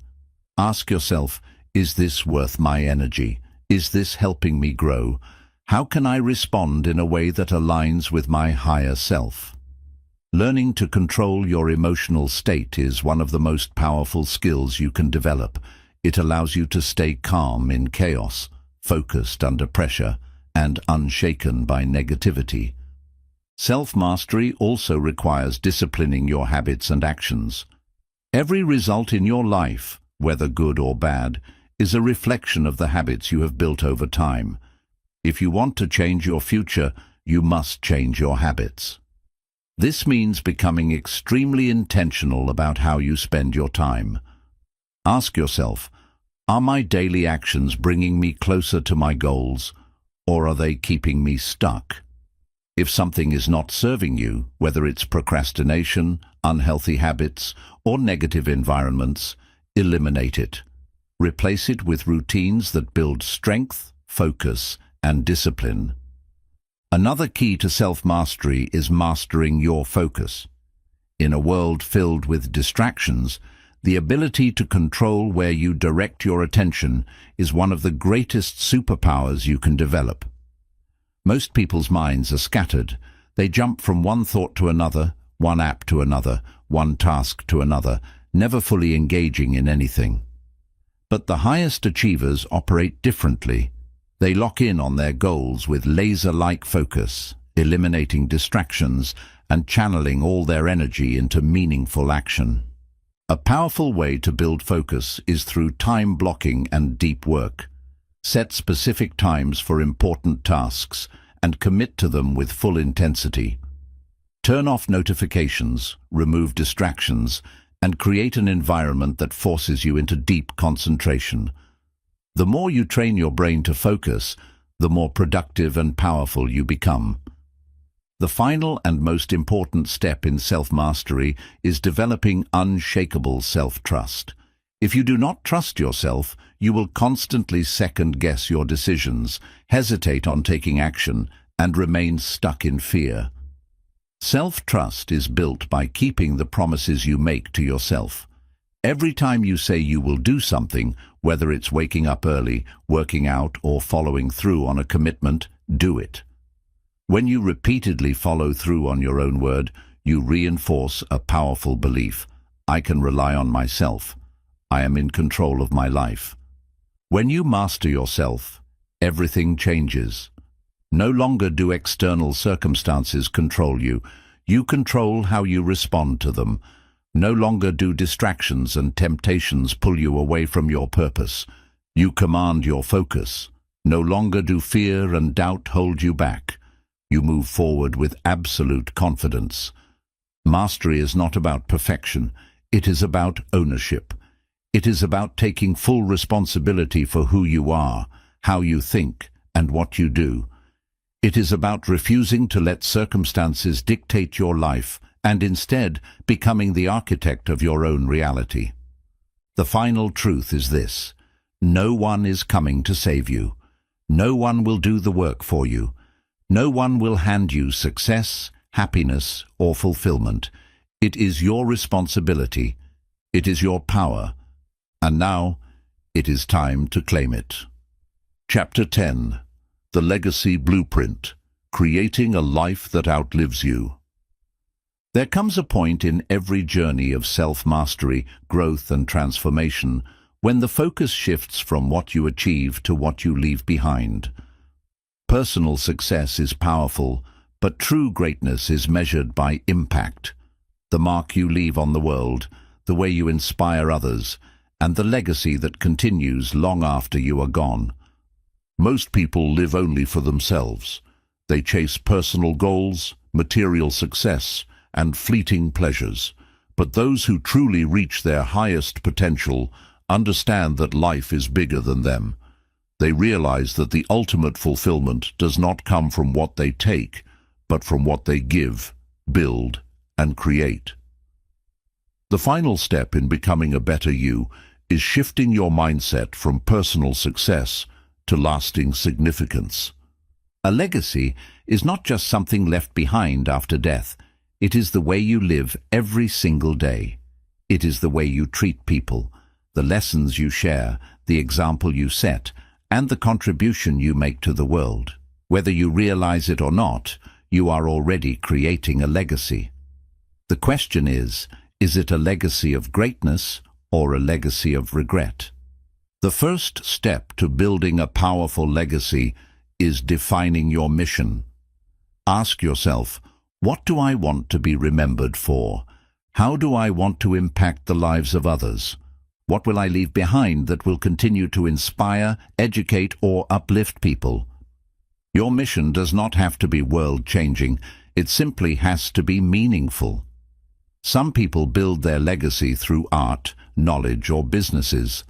Ask yourself, is this worth my energy? Is this helping me grow? How can I respond in a way that aligns with my higher self? Learning to control your emotional state is one of the most powerful skills you can develop. It allows you to stay calm in chaos, focused under pressure, and unshaken by negativity. Self-mastery also requires disciplining your habits and actions. Every result in your life, whether good or bad, is a reflection of the habits you have built over time. If you want to change your future, you must change your habits. This means becoming extremely intentional about how you spend your time. Ask yourself, are my daily actions bringing me closer to my goals, or are they keeping me stuck? If something is not serving you, whether it's procrastination, unhealthy habits, or negative environments, eliminate it. Replace it with routines that build strength, focus, and discipline. Another key to self-mastery is mastering your focus. In a world filled with distractions, the ability to control where you direct your attention is one of the greatest superpowers you can develop. Most people's minds are scattered. They jump from one thought to another, one app to another, one task to another, never fully engaging in anything. But the highest achievers operate differently. They lock in on their goals with laser-like focus, eliminating distractions and channeling all their energy into meaningful action. A powerful way to build focus is through time blocking and deep work. Set specific times for important tasks and commit to them with full intensity. Turn off notifications, remove distractions, and create an environment that forces you into deep concentration. The more you train your brain to focus, the more productive and powerful you become. The final and most important step in self-mastery is developing unshakable self-trust. If you do not trust yourself, you will constantly second-guess your decisions, hesitate on taking action, and remain stuck in fear. Self-trust is built by keeping the promises you make to yourself. Every time you say you will do something, whether it's waking up early, working out, or following through on a commitment, do it. When you repeatedly follow through on your own word, you reinforce a powerful belief. I can rely on myself. I am in control of my life. When you master yourself, everything changes. No longer do external circumstances control you. You control how you respond to them. No longer do distractions and temptations pull you away from your purpose. You command your focus. No longer do fear and doubt hold you back. You move forward with absolute confidence. Mastery is not about perfection. It is about ownership. It is about taking full responsibility for who you are, how you think, and what you do. It is about refusing to let circumstances dictate your life and instead becoming the architect of your own reality. The final truth is this: no one is coming to save you. No one will do the work for you. No one will hand you success, happiness, or fulfillment. It is your responsibility. It is your power. And now, it is time to claim it. Chapter 10. The Legacy Blueprint. Creating a Life That Outlives You. There comes a point in every journey of self-mastery, growth, and transformation when the focus shifts from what you achieve to what you leave behind. Personal success is powerful, but true greatness is measured by impact. The mark you leave on the world, the way you inspire others, and the legacy that continues long after you are gone. Most people live only for themselves. They chase personal goals, material success, and fleeting pleasures. But those who truly reach their highest potential understand that life is bigger than them. They realize that the ultimate fulfillment does not come from what they take, but from what they give, build, and create. The final step in becoming a better you is shifting your mindset from personal success to lasting significance. A legacy is not just something left behind after death. It is the way you live every single day. It is the way you treat people, the lessons you share, the example you set, and the contribution you make to the world. Whether you realize it or not, you are already creating a legacy. The question is it a legacy of greatness or a legacy of regret? The first step to building a powerful legacy is defining your mission. Ask yourself, what do I want to be remembered for? How do I want to impact the lives of others? What will I leave behind that will continue to inspire, educate, or uplift people? Your mission does not have to be world-changing. It simply has to be meaningful. Some people build their legacy through art, knowledge, or businesses.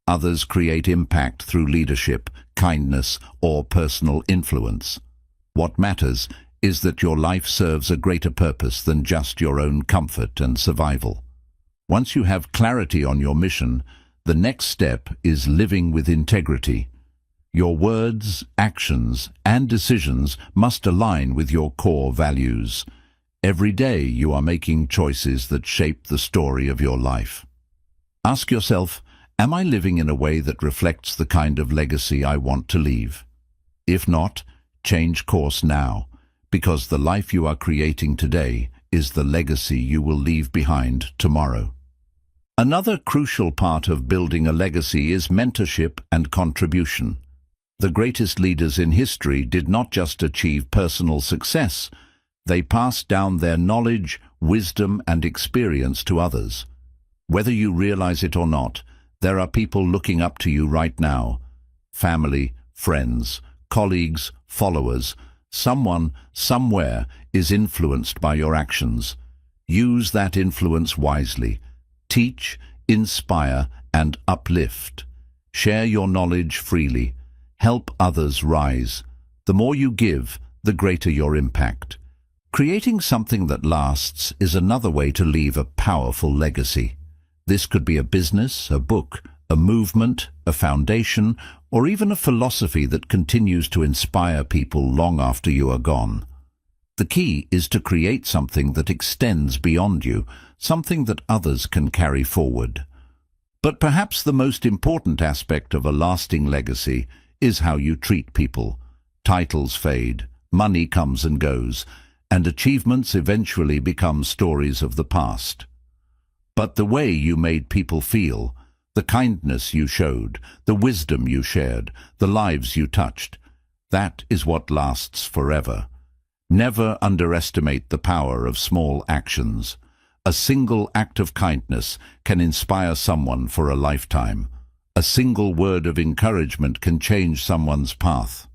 Others create impact through leadership, kindness, or personal influence. What matters is that your life serves a greater purpose than just your own comfort and survival. Once you have clarity on your mission, the next step is living with integrity. Your words, actions, and decisions must align with your core values. Every day you are making choices that shape the story of your life. Ask yourself, am I living in a way that reflects the kind of legacy I want to leave? If not, change course now, because the life you are creating today is the legacy you will leave behind tomorrow. Another crucial part of building a legacy is mentorship and contribution. The greatest leaders in history did not just achieve personal success, They pass down their knowledge, wisdom, and experience to others. Whether you realize it or not, there are people looking up to you right now. Family, friends, colleagues, followers. Someone, somewhere, is influenced by your actions. Use that influence wisely. Teach, inspire, and uplift. Share your knowledge freely. Help others rise. The more you give, the greater your impact. Creating something that lasts is another way to leave a powerful legacy. This could be a business, a book, a movement, a foundation, or even a philosophy that continues to inspire people long after you are gone. The key is to create something that extends beyond you, something that others can carry forward. But perhaps the most important aspect of a lasting legacy is how you treat people. Titles fade, money comes and goes, and achievements eventually become stories of the past. But the way you made people feel, the kindness you showed, the wisdom you shared, the lives you touched, that is what lasts forever. Never underestimate the power of small actions. A single act of kindness can inspire someone for a lifetime. A single word of encouragement can change someone's path.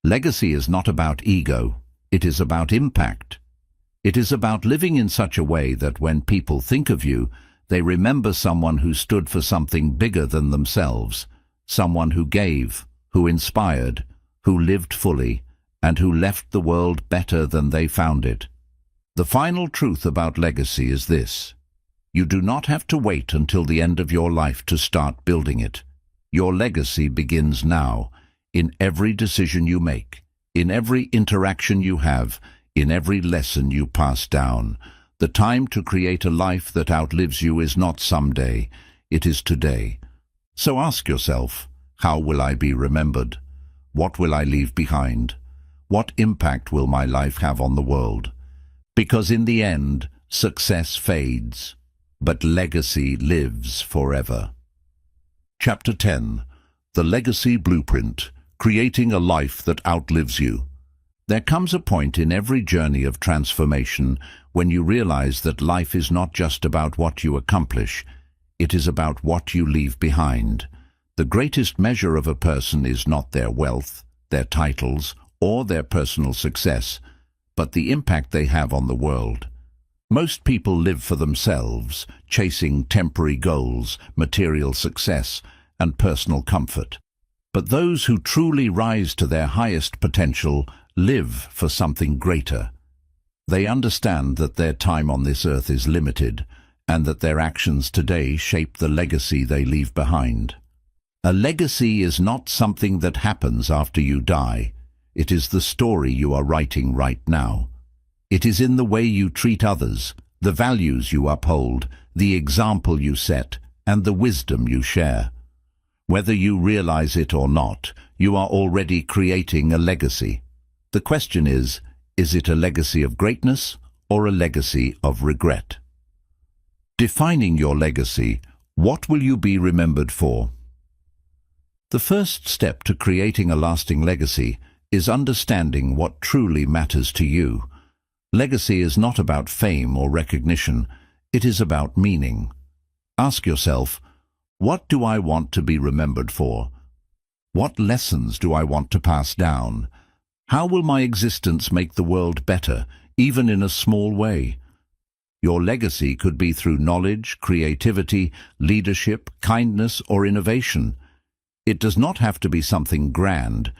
Legacy is not about ego. It is about impact. It is about living in such a way that when people think of you, they remember someone who stood for something bigger than themselves, someone who gave, who inspired, who lived fully, and who left the world better than they found it. The final truth about legacy is this: you do not have to wait until the end of your life to start building it. Your legacy begins now, in every decision you make, in every interaction you have, in every lesson you pass down. The time to create a life that outlives you is not someday, it is today. So ask yourself, how will I be remembered? What will I leave behind? What impact will my life have on the world? Because in the end, success fades, but legacy lives forever. Chapter 10. The Legacy Blueprint: Creating a Life That Outlives You. There comes a point in every journey of transformation when you realize that life is not just about what you accomplish, it is about what you leave behind. The greatest measure of a person is not their wealth, their titles, or their personal success, but the impact they have on the world. Most people live for themselves, chasing temporary goals, material success, and personal comfort. But those who truly rise to their highest potential live for something greater. They understand that their time on this earth is limited, and that their actions today shape the legacy they leave behind. A legacy is not something that happens after you die. It is the story you are writing right now. It is in the way you treat others, the values you uphold, the example you set, and the wisdom you share. Whether you realize it or not, you are already creating a legacy. The question is it a legacy of greatness or a legacy of regret? Defining your legacy, what will you be remembered for? The first step to creating a lasting legacy is understanding what truly matters to you. Legacy is not about fame or recognition, it is about meaning. Ask yourself, what do I want to be remembered for? What lessons do I want to pass down? How will my existence make the world better, even in a small way? Your legacy could be through knowledge, creativity, leadership, kindness, or innovation. It does not have to be something grand.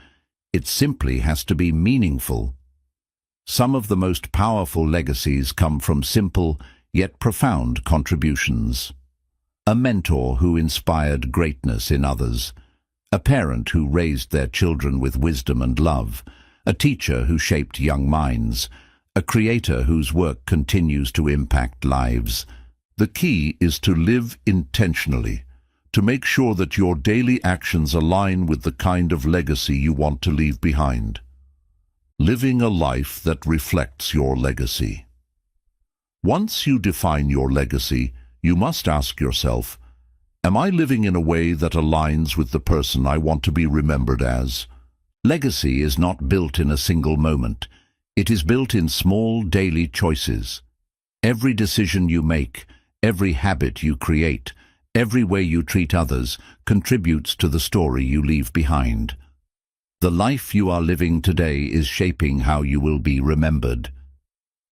It simply has to be meaningful. Some of the most powerful legacies come from simple, yet profound contributions. A mentor who inspired greatness in others. A parent who raised their children with wisdom and love. A teacher who shaped young minds. A creator whose work continues to impact lives. The key is to live intentionally, to make sure that your daily actions align with the kind of legacy you want to leave behind. Living a life that reflects your legacy. Once you define your legacy, you must ask yourself, am I living in a way that aligns with the person I want to be remembered as? Legacy is not built in a single moment. It is built in small daily choices. Every decision you make, every habit you create, every way you treat others contributes to the story you leave behind. The life you are living today is shaping how you will be remembered.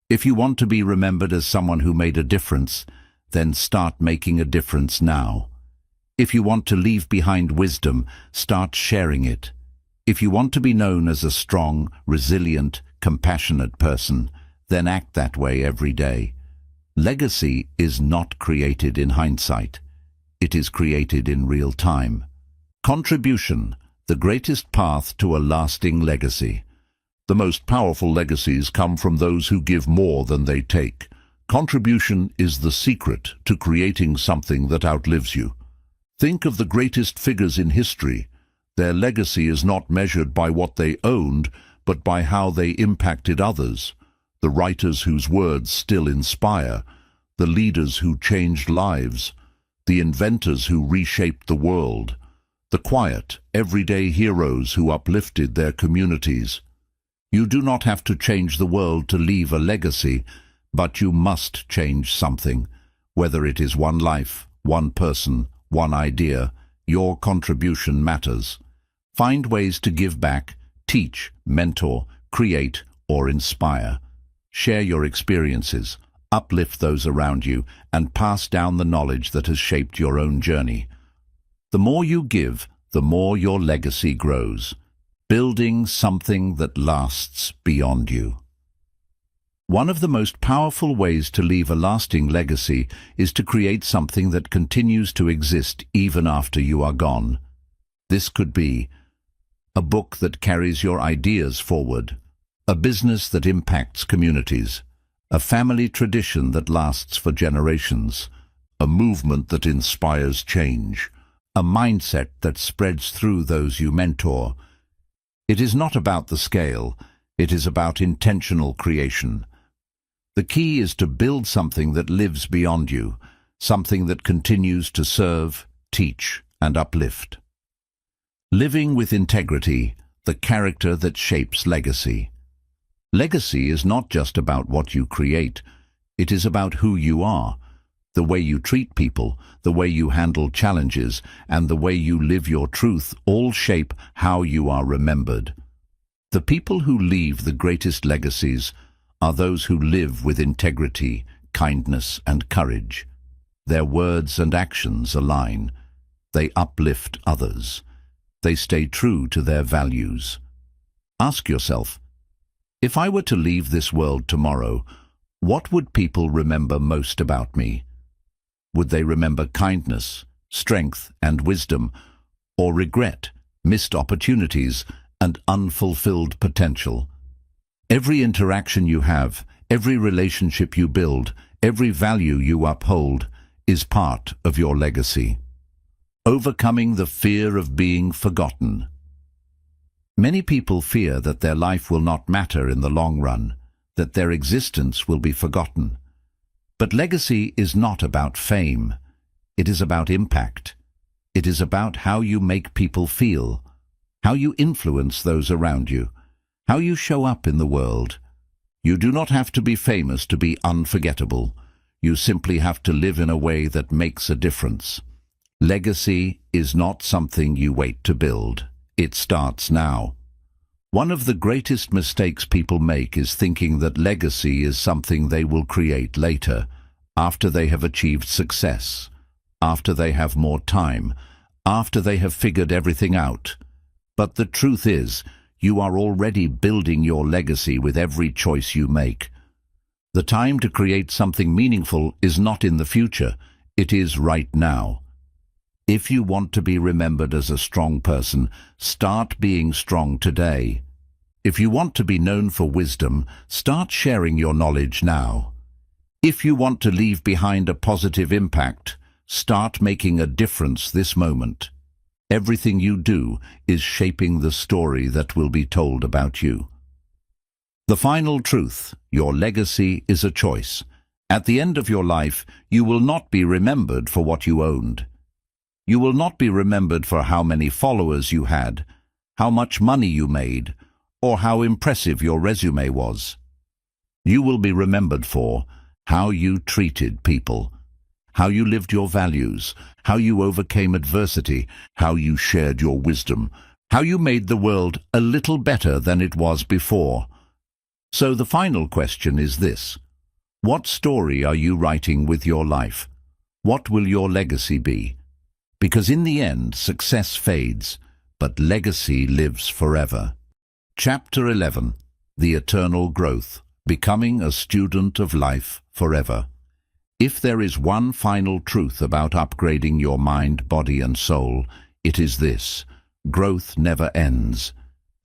If you want to be remembered as someone who made a difference, then start making a difference now. If you want to leave behind wisdom, start sharing it. If you want to be known as a strong, resilient, compassionate person, then act that way every day. Legacy is not created in hindsight. It is created in real time. Contribution, the greatest path to a lasting legacy. The most powerful legacies come from those who give more than they take. Contribution is the secret to creating something that outlives you. Think of the greatest figures in history. Their legacy is not measured by what they owned, but by how they impacted others. The writers whose words still inspire, the leaders who changed lives, the inventors who reshaped the world, the quiet, everyday heroes who uplifted their communities. You do not have to change the world to leave a legacy, but you must change something. Whether it is one life, one person, one idea, your contribution matters. Find ways to give back, teach, mentor, create, or inspire. Share your experiences, uplift those around you, and pass down the knowledge that has shaped your own journey. The more you give, the more your legacy grows, building something that lasts beyond you. One of the most powerful ways to leave a lasting legacy is to create something that continues to exist even after you are gone. This could be a book that carries your ideas forward, a business that impacts communities, a family tradition that lasts for generations, a movement that inspires change, a mindset that spreads through those you mentor. It is not about the scale, it is about intentional creation. The key is to build something that lives beyond you, something that continues to serve, teach, and uplift. Living with integrity, the character that shapes legacy. Legacy is not just about what you create, it is about who you are, the way you treat people, the way you handle challenges, and the way you live your truth all shape how you are remembered. The people who leave the greatest legacies are those who live with integrity, kindness, and courage. Their words and actions align. They uplift others. They stay true to their values. Ask yourself, if I were to leave this world tomorrow, what would people remember most about me? Would they remember kindness, strength, and wisdom, or regret, missed opportunities, and unfulfilled potential? Every interaction you have, every relationship you build, every value you uphold is part of your legacy. Overcoming the fear of being forgotten. Many people fear that their life will not matter in the long run, that their existence will be forgotten. But legacy is not about fame. It is about impact. It is about how you make people feel, how you influence those around you, how you show up in the world. You do not have to be famous to be unforgettable. You simply have to live in a way that makes a difference. Legacy is not something you wait to build. It starts now. One of the greatest mistakes people make is thinking that legacy is something they will create later, after they have achieved success, after they have more time, after they have figured everything out. But the truth is, you are already building your legacy with every choice you make. The time to create something meaningful is not in the future, it is right now. If you want to be remembered as a strong person, start being strong today. If you want to be known for wisdom, start sharing your knowledge now. If you want to leave behind a positive impact, start making a difference this moment. Everything you do is shaping the story that will be told about you. The final truth: your legacy is a choice. At the end of your life, you will not be remembered for what you owned. You will not be remembered for how many followers you had, how much money you made, or how impressive your resume was. You will be remembered for how you treated people, how you lived your values, how you overcame adversity, how you shared your wisdom, how you made the world a little better than it was before. So the final question is this: what story are you writing with your life? What will your legacy be? Because in the end, success fades, but legacy lives forever. Chapter 11. The Eternal Growth. Becoming a Student of Life Forever. If there is one final truth about upgrading your mind, body and soul, it is this: growth never ends.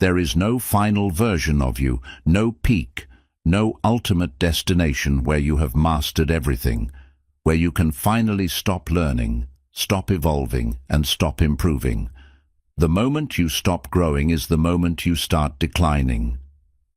There is no final version of you, no peak, no ultimate destination where you have mastered everything, where you can finally stop learning, stop evolving, and stop improving. The moment you stop growing is the moment you start declining.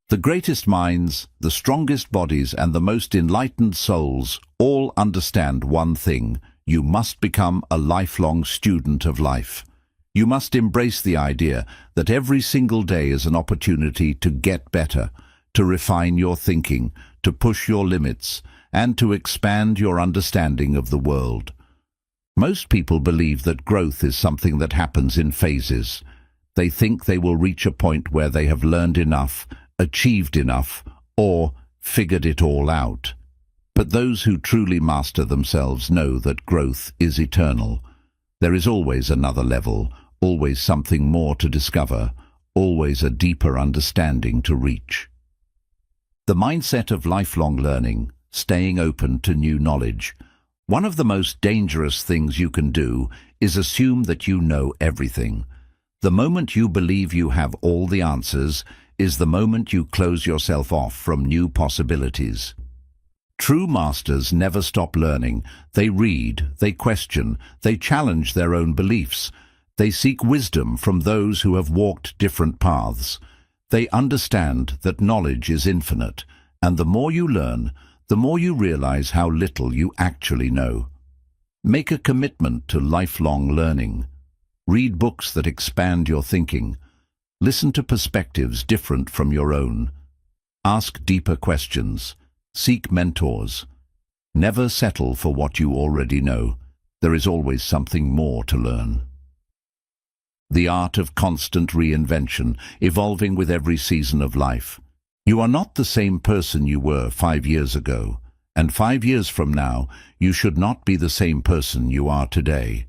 The greatest minds, the strongest bodies, and the most enlightened souls all understand one thing: you must become a lifelong student of life. You must embrace the idea that every single day is an opportunity to get better, to refine your thinking, to push your limits, and to expand your understanding of the world. Most people believe that growth is something that happens in phases. They think they will reach a point where they have learned enough, achieved enough, or figured it all out. But those who truly master themselves know that growth is eternal. There is always another level, always something more to discover, always a deeper understanding to reach. The mindset of lifelong learning, staying open to new knowledge. One of the most dangerous things you can do is assume that you know everything. The moment you believe you have all the answers is the moment you close yourself off from new possibilities. True masters never stop learning. They read, they question, they challenge their own beliefs. They seek wisdom from those who have walked different paths. They understand that knowledge is infinite, and the more you learn, the more you realize how little you actually know. Make a commitment to lifelong learning. Read books that expand your thinking. Listen to perspectives different from your own. Ask deeper questions. Seek mentors. Never settle for what you already know. There is always something more to learn. The art of constant reinvention, evolving with every season of life. You are not the same person you were 5 years ago, and 5 years from now, you should not be the same person you are today.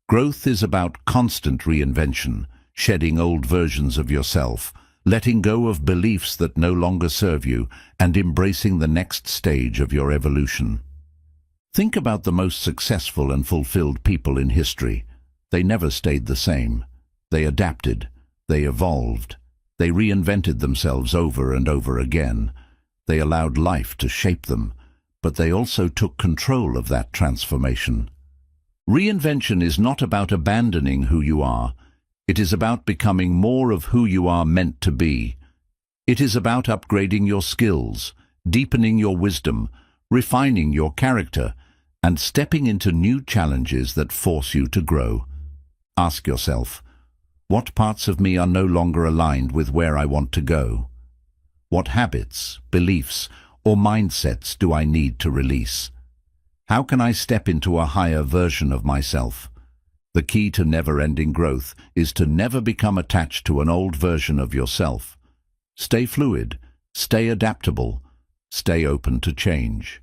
Growth is about constant reinvention, shedding old versions of yourself, letting go of beliefs that no longer serve you, and embracing the next stage of your evolution. Think about the most successful and fulfilled people in history. They never stayed the same. They adapted. They evolved. They reinvented themselves over and over again. They allowed life to shape them, but they also took control of that transformation. Reinvention is not about abandoning who you are. It is about becoming more of who you are meant to be. It is about upgrading your skills, deepening your wisdom, refining your character, and stepping into new challenges that force you to grow. Ask yourself, what parts of me are no longer aligned with where I want to go? What habits, beliefs, or mindsets do I need to release? How can I step into a higher version of myself? The key to never-ending growth is to never become attached to an old version of yourself. Stay fluid, stay adaptable, stay open to change.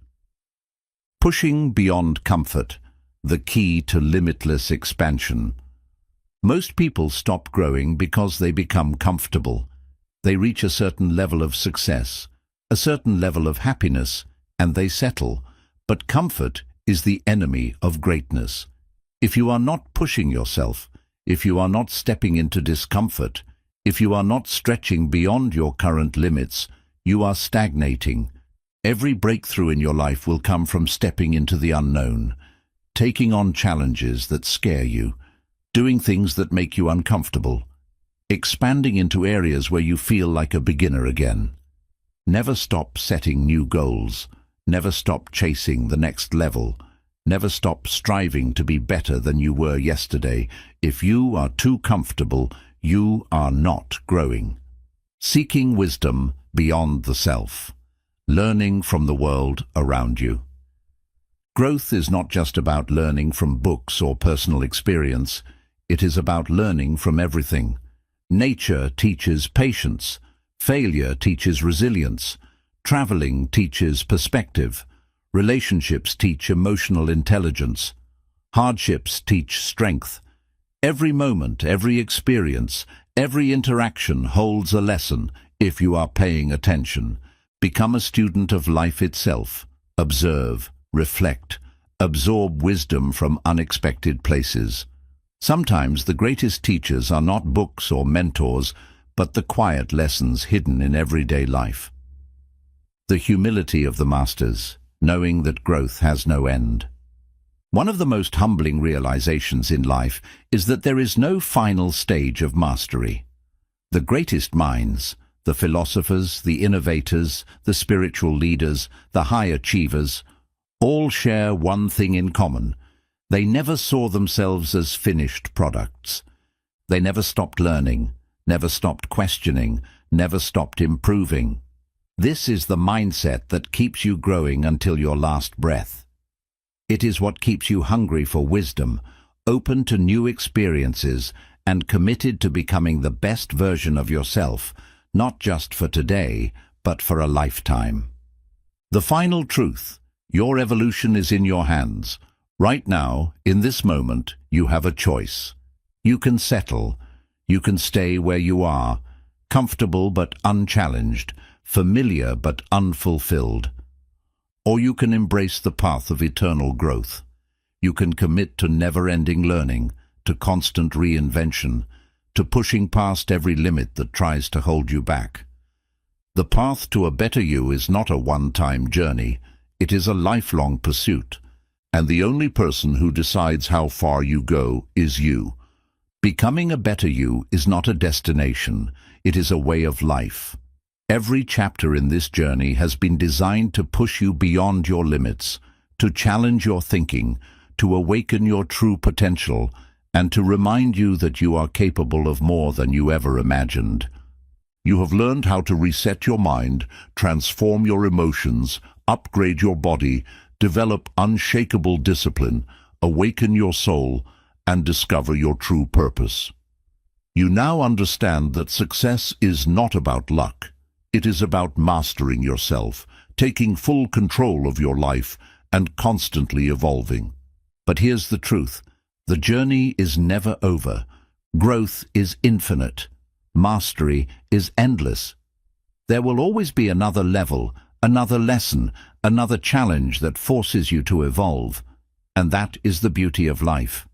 Pushing beyond comfort, the key to limitless expansion. Most people stop growing because they become comfortable. They reach a certain level of success, a certain level of happiness, and they settle. But comfort is the enemy of greatness. If you are not pushing yourself, if you are not stepping into discomfort, if you are not stretching beyond your current limits, you are stagnating. Every breakthrough in your life will come from stepping into the unknown, taking on challenges that scare you, doing things that make you uncomfortable, expanding into areas where you feel like a beginner again. Never stop setting new goals. Never stop chasing the next level. Never stop striving to be better than you were yesterday. If you are too comfortable, you are not growing. Seeking wisdom beyond the self. Learning from the world around you. Growth is not just about learning from books or personal experience. It is about learning from everything. Nature teaches patience. Failure teaches resilience. Traveling teaches perspective. Relationships teach emotional intelligence. Hardships teach strength. Every moment, every experience, every interaction holds a lesson if you are paying attention. Become a student of life itself. Observe, reflect, absorb wisdom from unexpected places. Sometimes the greatest teachers are not books or mentors, but the quiet lessons hidden in everyday life. The humility of the masters, knowing that growth has no end. One of the most humbling realizations in life is that there is no final stage of mastery. The greatest minds, the philosophers, the innovators, the spiritual leaders, the high achievers, all share one thing in common. They never saw themselves as finished products. They never stopped learning, never stopped questioning, never stopped improving. This is the mindset that keeps you growing until your last breath. It is what keeps you hungry for wisdom, open to new experiences, and committed to becoming the best version of yourself, not just for today, but for a lifetime. The final truth: your evolution is in your hands. Right now, in this moment, you have a choice. You can settle. You can stay where you are, comfortable but unchallenged, familiar but unfulfilled. Or you can embrace the path of eternal growth. You can commit to never-ending learning, to constant reinvention, to pushing past every limit that tries to hold you back. The path to a better you is not a one-time journey. It is a lifelong pursuit. And the only person who decides how far you go is you. Becoming a better you is not a destination. It is a way of life. Every chapter in this journey has been designed to push you beyond your limits, to challenge your thinking, to awaken your true potential, and to remind you that you are capable of more than you ever imagined. You have learned how to reset your mind, transform your emotions, upgrade your body, develop unshakable discipline, awaken your soul, and discover your true purpose. You now understand that success is not about luck. It is about mastering yourself, taking full control of your life, and constantly evolving. But here's the truth: the journey is never over. Growth is infinite. Mastery is endless. There will always be another level, another lesson, another challenge that forces you to evolve. And that is the beauty of life.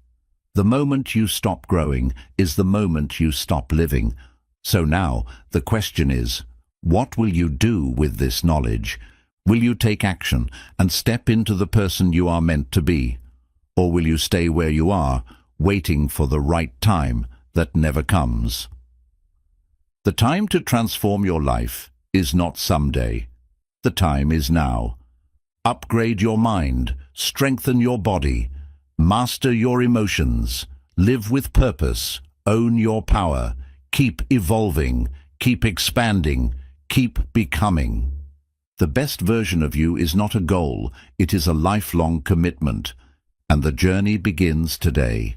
The moment you stop growing is the moment you stop living. So now, the question is, what will you do with this knowledge? Will you take action and step into the person you are meant to be? Or will you stay where you are, waiting for the right time that never comes? The time to transform your life is not someday. The time is now. Upgrade your mind, strengthen your body, master your emotions, live with purpose, own your power, keep evolving, keep expanding, keep becoming. The best version of you is not a goal, it is a lifelong commitment, and the journey begins today.